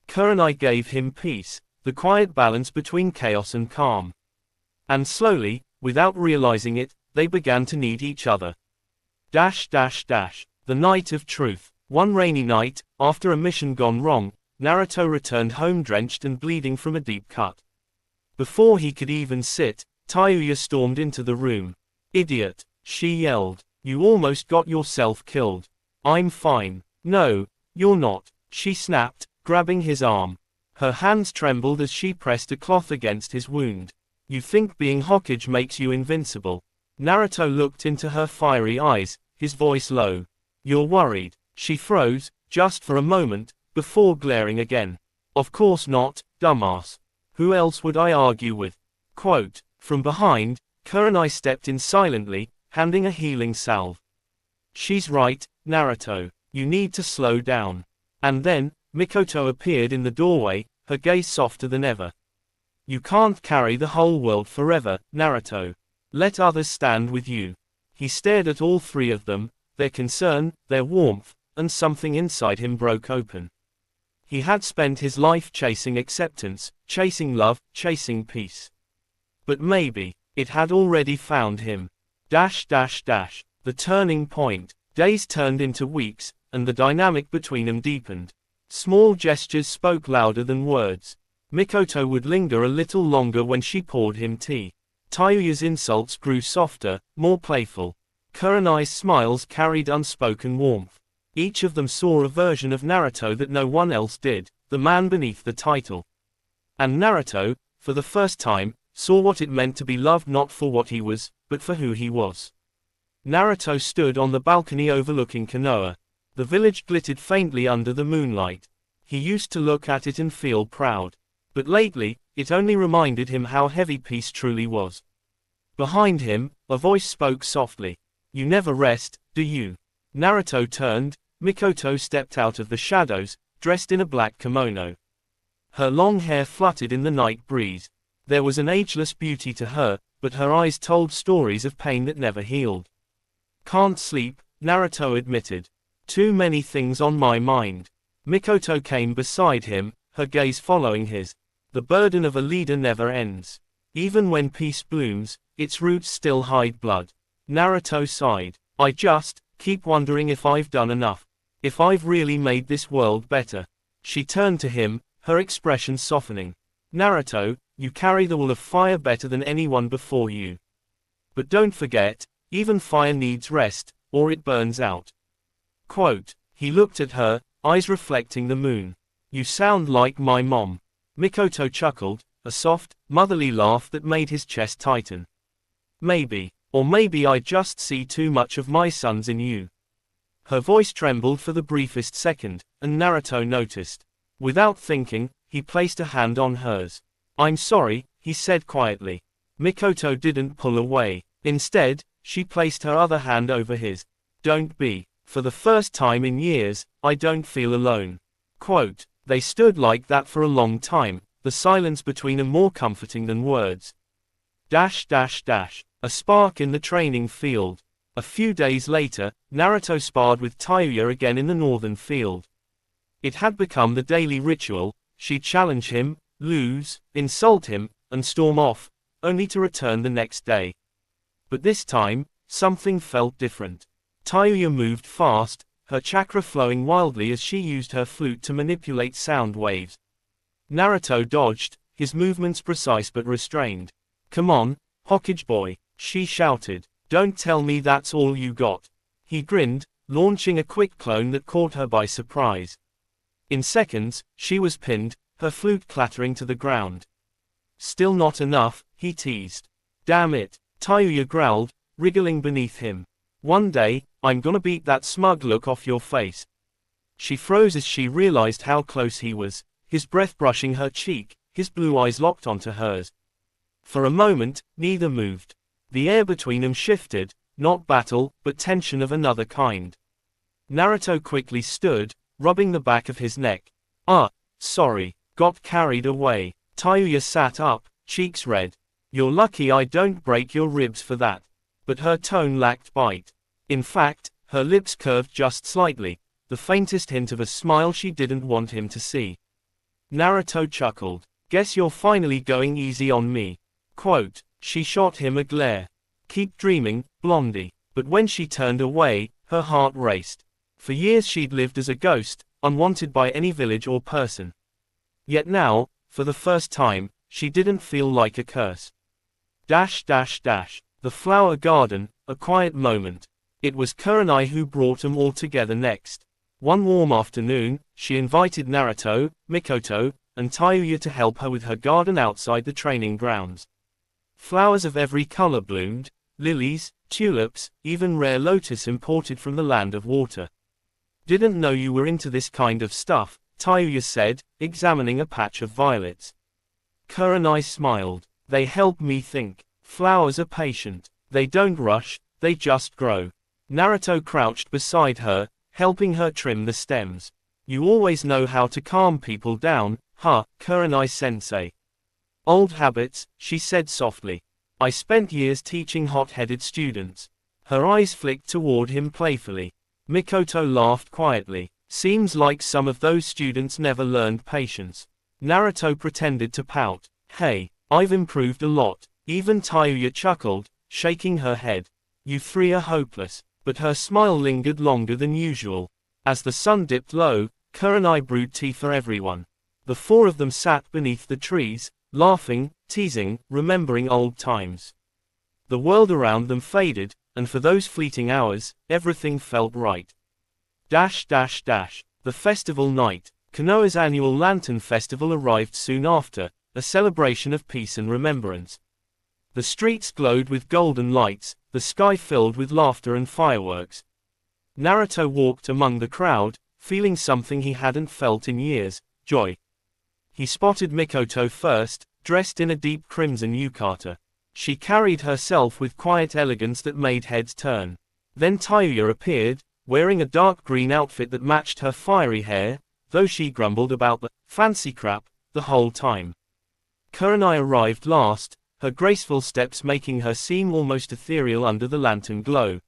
Kurenai gave him peace, the quiet balance between chaos and calm. And slowly, without realizing it, they began to need each other. The night of truth. One rainy night, after a mission gone wrong, Naruto returned home drenched and bleeding from a deep cut. Before he could even sit, Tayuya stormed into the room. "Idiot!" she yelled. "You almost got yourself killed." "I'm fine." "No, you're not," she snapped, grabbing his arm. Her hands trembled as she pressed a cloth against his wound. "You think being Hokage makes you invincible?" Naruto looked into her fiery eyes, his voice low. "You're worried." She froze, just for a moment, before glaring again. "Of course not, dumbass. Who else would I argue with?" Quote. From behind, Kurenai stepped in silently, handing a healing salve. "She's right, Naruto. You need to slow down." And then, Mikoto appeared in the doorway, her gaze softer than ever. "You can't carry the whole world forever, Naruto. Let others stand with you." He stared at all three of them, their concern, their warmth, and something inside him broke open. He had spent his life chasing acceptance, chasing love, chasing peace. But maybe, it had already found him. The turning point. Days turned into weeks, and the dynamic between them deepened. Small gestures spoke louder than words. Mikoto would linger a little longer when she poured him tea. Tayuya's insults grew softer, more playful. Kurenai's smiles carried unspoken warmth. Each of them saw a version of Naruto that no one else did, the man beneath the title. And Naruto, for the first time, saw what it meant to be loved not for what he was, but for who he was. Naruto stood on the balcony overlooking Konoha. The village glittered faintly under the moonlight. He used to look at it and feel proud. But lately, it only reminded him how heavy peace truly was. Behind him, a voice spoke softly. "You never rest, do you?" Naruto turned. Mikoto stepped out of the shadows, dressed in a black kimono. Her long hair fluttered in the night breeze. There was an ageless beauty to her, but her eyes told stories of pain that never healed. "Can't sleep," Naruto admitted. "Too many things on my mind." Mikoto came beside him, her gaze following his. The burden of a leader never ends. Even when peace blooms, its roots still hide blood. Naruto sighed. "I just keep wondering if I've done enough. If I've really made this world better." She turned to him, her expression softening. "Naruto, you carry the will of fire better than anyone before you. But don't forget, even fire needs rest, or it burns out." Quote. He looked at her, eyes reflecting the moon. "You sound like my mom." Mikoto chuckled, a soft, motherly laugh that made his chest tighten. "Maybe. Or maybe I just see too much of my sons in you." Her voice trembled for the briefest second, and Naruto noticed. Without thinking, he placed a hand on hers. "I'm sorry," he said quietly. Mikoto didn't pull away. Instead, she placed her other hand over his. "Don't be. For the first time in years, I don't feel alone." Quote. They stood like that for a long time, the silence between them more comforting than words. A spark in the training field. A few days later, Naruto sparred with Tayuya again in the northern field. It had become the daily ritual. She'd challenge him, lose, insult him, and storm off, only to return the next day. But this time, something felt different. Tayuya moved fast, her chakra flowing wildly as she used her flute to manipulate sound waves. Naruto dodged, his movements precise but restrained. "Come on, Hokage boy," she shouted. "Don't tell me that's all you got." He grinned, launching a quick clone that caught her by surprise. In seconds, she was pinned, her flute clattering to the ground. "Still not enough," he teased. "Damn it," Tayuya growled, wriggling beneath him. "One day, I'm gonna beat that smug look off your face." She froze as she realized how close he was, his breath brushing her cheek, his blue eyes locked onto hers. For a moment, neither moved. The air between them shifted, not battle, but tension of another kind. Naruto quickly stood, rubbing the back of his neck. Sorry, got carried away." Tayuya sat up, cheeks red. "You're lucky I don't break your ribs for that." But her tone lacked bite. In fact, her lips curved just slightly, the faintest hint of a smile she didn't want him to see. Naruto chuckled. "Guess you're finally going easy on me." Quote. She shot him a glare. "Keep dreaming, blondie." But when she turned away, her heart raced. For years she'd lived as a ghost, unwanted by any village or person. Yet now, for the first time, she didn't feel like a curse. The flower garden, a quiet moment. It was Kurenai who brought them all together next. One warm afternoon, she invited Naruto, Mikoto, and Tayuya to help her with her garden outside the training grounds. Flowers of every color bloomed, lilies, tulips, even rare lotus imported from the land of water. "Didn't know you were into this kind of stuff," Tayuya said, examining a patch of violets. Kurenai smiled. "They help me think. Flowers are patient. They don't rush, they just grow." Naruto crouched beside her, helping her trim the stems. "You always know how to calm people down, huh, Kurenai-sensei?" "Old habits," she said softly. "I spent years teaching hot-headed students." Her eyes flicked toward him playfully. Mikoto laughed quietly. "Seems like some of those students never learned patience." Naruto pretended to pout. "Hey, I've improved a lot." Even Tayuya chuckled, shaking her head. "You three are hopeless." But her smile lingered longer than usual. As the sun dipped low, Kurenai brewed tea for everyone. The four of them sat beneath the trees, laughing, teasing, remembering old times. The world around them faded, and for those fleeting hours, everything felt right. The festival night. Konoha's annual Lantern Festival arrived soon after, a celebration of peace and remembrance. The streets glowed with golden lights, the sky filled with laughter and fireworks. Naruto walked among the crowd, feeling something he hadn't felt in years, joy. He spotted Mikoto first, dressed in a deep crimson yukata. She carried herself with quiet elegance that made heads turn. Then Tayuya appeared, wearing a dark green outfit that matched her fiery hair, though she grumbled about the fancy crap the whole time. Kurenai arrived last, her graceful steps making her seem almost ethereal under the lantern glow.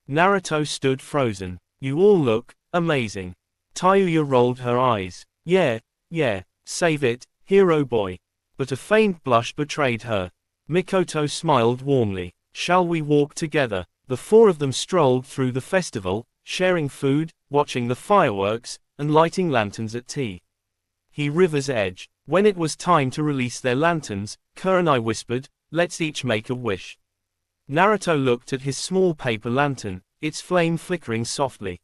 Naruto stood frozen. "You all look amazing." Tayuya rolled her eyes. Yeah, save it, hero boy." But a faint blush betrayed her. Mikoto smiled warmly. "Shall we walk together?" The four of them strolled through the festival, sharing food, watching the fireworks, and lighting lanterns at tea. River's edge. When it was time to release their lanterns, Kurenai whispered, "Let's each make a wish." Naruto looked at his small paper lantern, its flame flickering softly.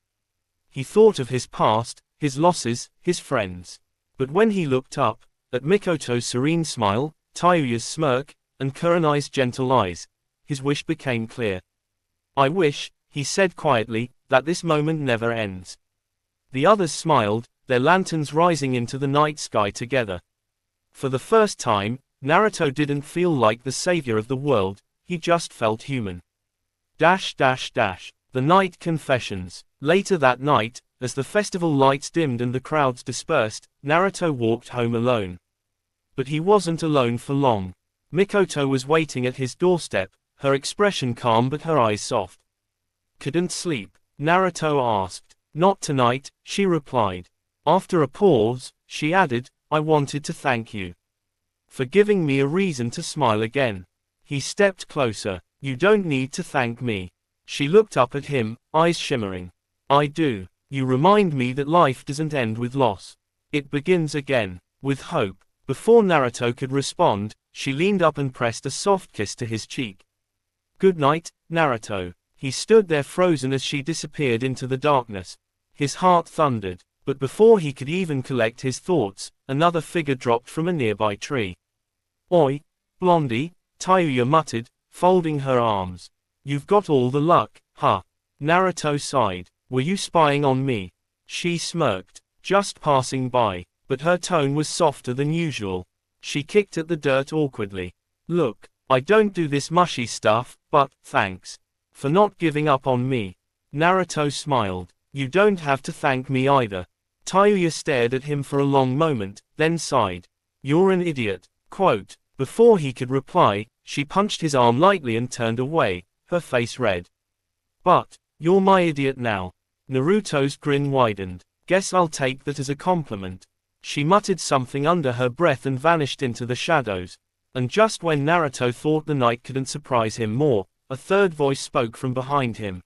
He thought of his past, his losses, his friends. But when he looked up, at Mikoto's serene smile, Tayuya's smirk, and Kurenai's gentle eyes, his wish became clear. "I wish," he said quietly, "that this moment never ends." The others smiled, their lanterns rising into the night sky together. For the first time, Naruto didn't feel like the savior of the world, he just felt human. The Night Confessions. Later that night, as the festival lights dimmed and the crowds dispersed, Naruto walked home alone. But he wasn't alone for long. Mikoto was waiting at his doorstep, her expression calm but her eyes soft. "Couldn't sleep?" Naruto asked. "Not tonight," she replied. After a pause, she added, "I wanted to thank you for giving me a reason to smile again." He stepped closer. You don't need to thank me. She looked up at him, eyes shimmering. I do. You remind me that life doesn't end with loss. It begins again, with hope. Before Naruto could respond, she leaned up and pressed a soft kiss to his cheek. Good night, Naruto. He stood there frozen as she disappeared into the darkness. His heart thundered, but before he could even collect his thoughts, another figure dropped from a nearby tree. Oi, Blondie, Tayuya muttered, folding her arms. You've got all the luck, huh? Naruto sighed. Were you spying on me? She smirked. Just passing by, but her tone was softer than usual. She kicked at the dirt awkwardly. Look, I don't do this mushy stuff, but, thanks. For not giving up on me. Naruto smiled. You don't have to thank me either. Tayuya stared at him for a long moment, then sighed. You're an idiot. Quote. Before he could reply, she punched his arm lightly and turned away, her face red. But, you're my idiot now. Naruto's grin widened. Guess I'll take that as a compliment. She muttered something under her breath and vanished into the shadows. And just when Naruto thought the night couldn't surprise him more, a third voice spoke from behind him.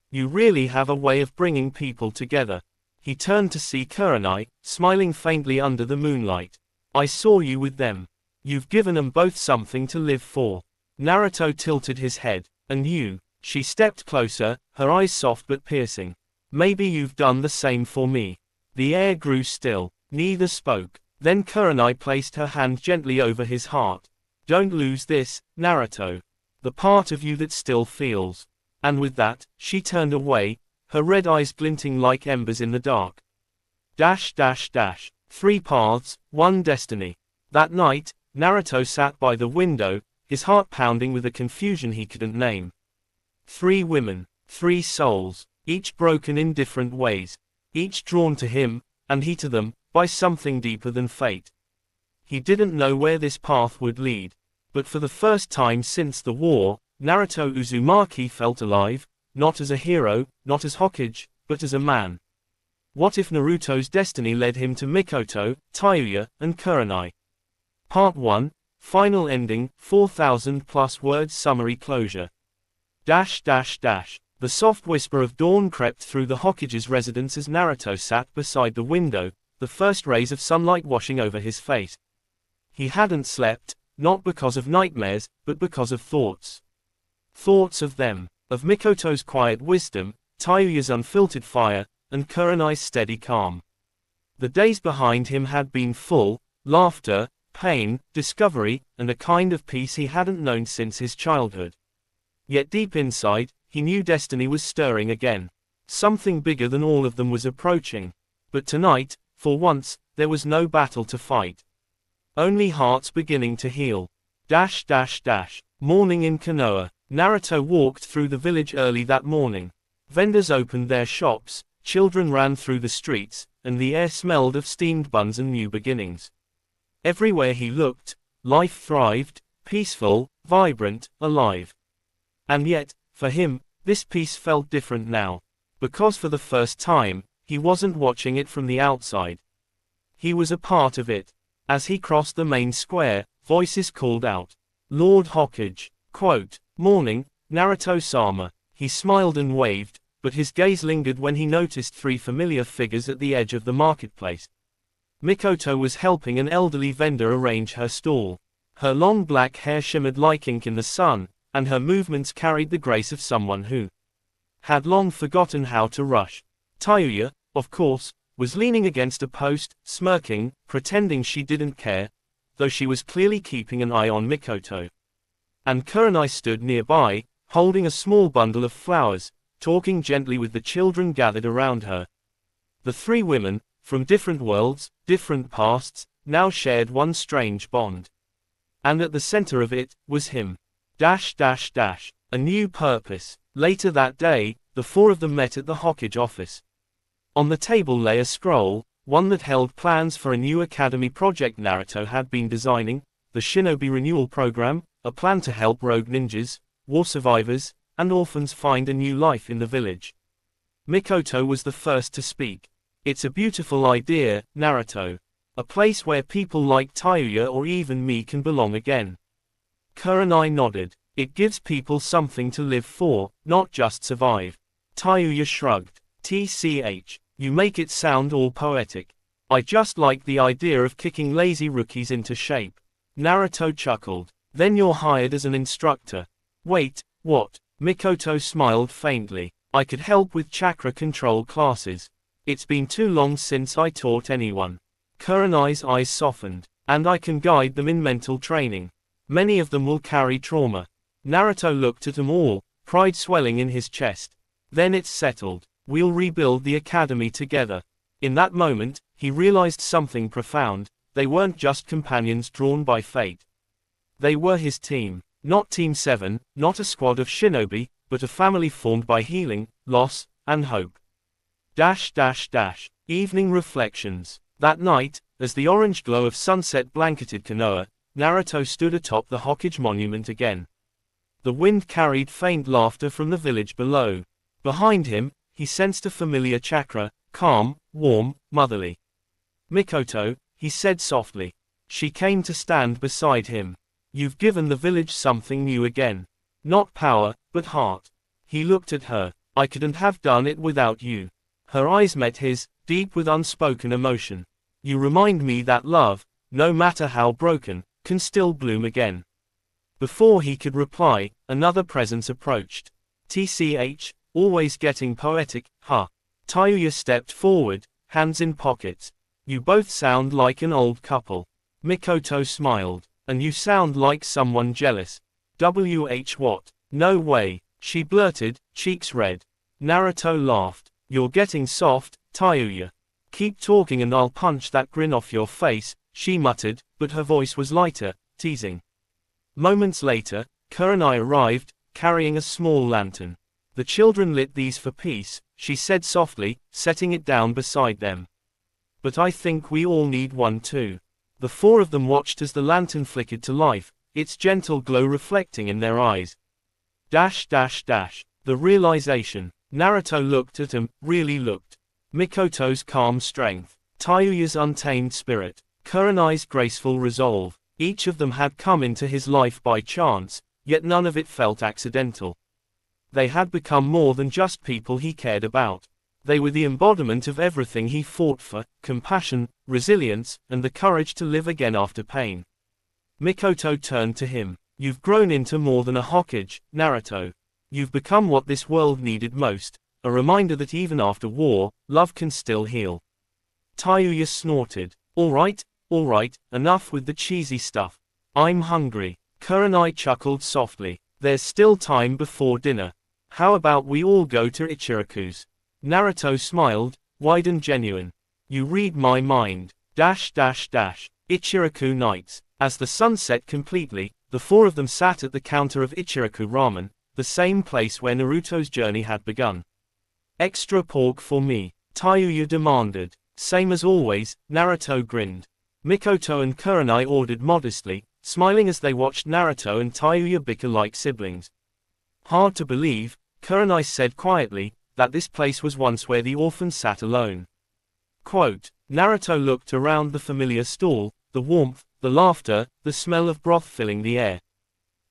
You really have a way of bringing people together. He turned to see Kurenai, smiling faintly under the moonlight. I saw you with them. You've given them both something to live for. Naruto tilted his head. And you? She stepped closer, her eyes soft but piercing. Maybe you've done the same for me. The air grew still. Neither spoke. Then Kurenai placed her hand gently over his heart. Don't lose this, Naruto. The part of you that still feels. And with that, she turned away, her red eyes glinting like embers in the dark. Three paths, one destiny. That night, Naruto sat by the window, his heart pounding with a confusion he couldn't name. 3 women, 3 souls, each broken in different ways, each drawn to him, and he to them, by something deeper than fate. He didn't know where this path would lead, but for the first time since the war, Naruto Uzumaki felt alive, not as a hero, not as Hokage, but as a man. What if Naruto's destiny led him to Mikoto, Tayuya, and Kurenai? Part 1, Final Ending, 4,000+ words summary closure. The soft whisper of dawn crept through the Hokage's residence as Naruto sat beside the window, the first rays of sunlight washing over his face. He hadn't slept, not because of nightmares, but because of thoughts. Thoughts of them, of Mikoto's quiet wisdom, Tayuya's unfiltered fire, and Kurenai's steady calm. The days behind him had been full, laughter, pain, discovery, and a kind of peace he hadn't known since his childhood. Yet deep inside, he knew destiny was stirring again. Something bigger than all of them was approaching. But tonight, for once, there was no battle to fight. Only hearts beginning to heal. Morning in Konoha. Naruto walked through the village early that morning. Vendors opened their shops, children ran through the streets, and the air smelled of steamed buns and new beginnings. Everywhere he looked, life thrived, peaceful, vibrant, alive. And yet, for him, this peace felt different now. Because for the first time, he wasn't watching it from the outside. He was a part of it. As he crossed the main square, voices called out. Lord Hokage. Quote, Morning, Naruto-sama. He smiled and waved, but his gaze lingered when he noticed 3 familiar figures at the edge of the marketplace. Mikoto was helping an elderly vendor arrange her stall. Her long black hair shimmered like ink in the sun, and her movements carried the grace of someone who had long forgotten how to rush. Tayuya, of course, was leaning against a post, smirking, pretending she didn't care, though she was clearly keeping an eye on Mikoto. And Kurenai stood nearby, holding a small bundle of flowers, talking gently with the children gathered around her. The 3 women, from different worlds, different pasts, now shared one strange bond. And at the center of it, was him. A new purpose. Later that day, the 4 of them met at the Hokage office. On the table lay a scroll, one that held plans for a new academy project Naruto had been designing, the Shinobi Renewal Program, a plan to help rogue ninjas, war survivors, and orphans find a new life in the village. Mikoto was the first to speak. It's a beautiful idea, Naruto. A place where people like Tayuya or even me can belong again. Kurenai nodded. It gives people something to live for, not just survive. Tayuya shrugged. TCH, you make it sound all poetic. I just like the idea of kicking lazy rookies into shape. Naruto chuckled. Then you're hired as an instructor. Wait, what? Mikoto smiled faintly. I could help with chakra control classes. It's been too long since I taught anyone. Kurenai's eyes softened. And I can guide them in mental training. Many of them will carry trauma. Naruto looked at them all, pride swelling in his chest. Then it's settled. We'll rebuild the academy together. In that moment, he realized something profound. They weren't just companions drawn by fate. They were his team. Not Team 7, not a squad of shinobi, but a family formed by healing, loss, and hope. Evening reflections. That night, as the orange glow of sunset blanketed Konoha, Naruto stood atop the Hokage monument again. The wind carried faint laughter from the village below. Behind him, he sensed a familiar chakra, calm, warm, motherly. Mikoto, he said softly. She came to stand beside him. You've given the village something new again. Not power, but heart. He looked at her. I couldn't have done it without you. Her eyes met his, deep with unspoken emotion. You remind me that love, no matter how broken, can still bloom again. Before he could reply, another presence approached. TCH, always getting poetic, huh? Tayuya stepped forward, hands in pockets. You both sound like an old couple. Mikoto smiled. And you sound like someone jealous. What? No way, she blurted, cheeks red. Naruto laughed. You're getting soft, Tayuya. Keep talking and I'll punch that grin off your face, she muttered, but her voice was lighter, teasing. Moments later, Kurenai arrived, carrying a small lantern. The children lit these for peace, she said softly, setting it down beside them. But I think we all need one too. The four of them watched as the lantern flickered to life, its gentle glow reflecting in their eyes. The realization. Naruto looked at him, really looked. Mikoto's calm strength. Tayuya's untamed spirit. Kurenai's graceful resolve. Each of them had come into his life by chance, yet none of it felt accidental. They had become more than just people he cared about. They were the embodiment of everything he fought for: compassion, resilience, and the courage to live again after pain. Mikoto turned to him. You've grown into more than a Hokage, Naruto. You've become what this world needed most, a reminder that even after war, love can still heal. Tayuya snorted. All right, enough with the cheesy stuff. I'm hungry. Kurenai chuckled softly. There's still time before dinner. How about we all go to Ichiraku's? Naruto smiled, wide and genuine. You read my mind. Ichiraku nights. As the sun set completely, the four of them sat at the counter of Ichiraku Ramen, the same place where Naruto's journey had begun. Extra pork for me, Tayuya demanded. Same as always, Naruto grinned. Mikoto and Kurenai ordered modestly, smiling as they watched Naruto and Tayuya bicker like siblings. Hard to believe, Kurenai said quietly, that this place was once where the orphan sat alone. Quote, Naruto looked around the familiar stall, the warmth, the laughter, the smell of broth filling the air.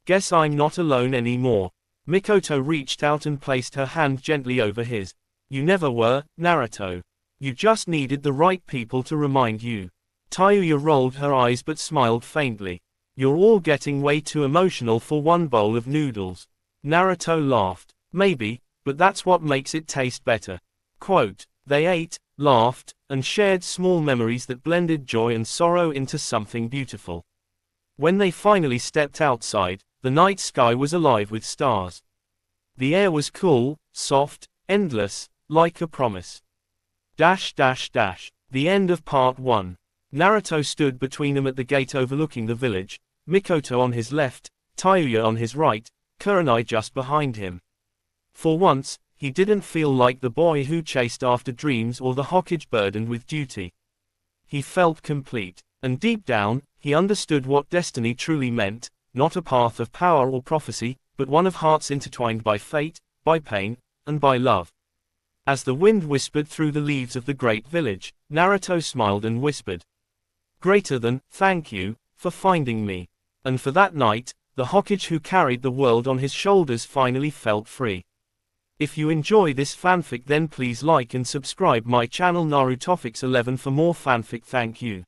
Guess I'm not alone anymore. Mikoto reached out and placed her hand gently over his. You never were, Naruto. You just needed the right people to remind you. Tayuya rolled her eyes but smiled faintly. You're all getting way too emotional for one bowl of noodles. Naruto laughed. Maybe, but that's what makes it taste better. Quote, they ate, laughed, and shared small memories that blended joy and sorrow into something beautiful. When they finally stepped outside, the night sky was alive with stars. The air was cool, soft, endless, like a promise. The end of part 1. Naruto stood between them at the gate overlooking the village, Mikoto on his left, Tayuya on his right, Kurenai just behind him. For once, he didn't feel like the boy who chased after dreams or the Hokage burdened with duty. He felt complete, and deep down, he understood what destiny truly meant, not a path of power or prophecy, but one of hearts intertwined by fate, by pain, and by love. As the wind whispered through the leaves of the great village, Naruto smiled and whispered. Greater than, thank you, for finding me. And for that night, the Hokage who carried the world on his shoulders finally felt free. If you enjoy this fanfic, then please like and subscribe my channel Narutofix 11 for more fanfic. Thank you.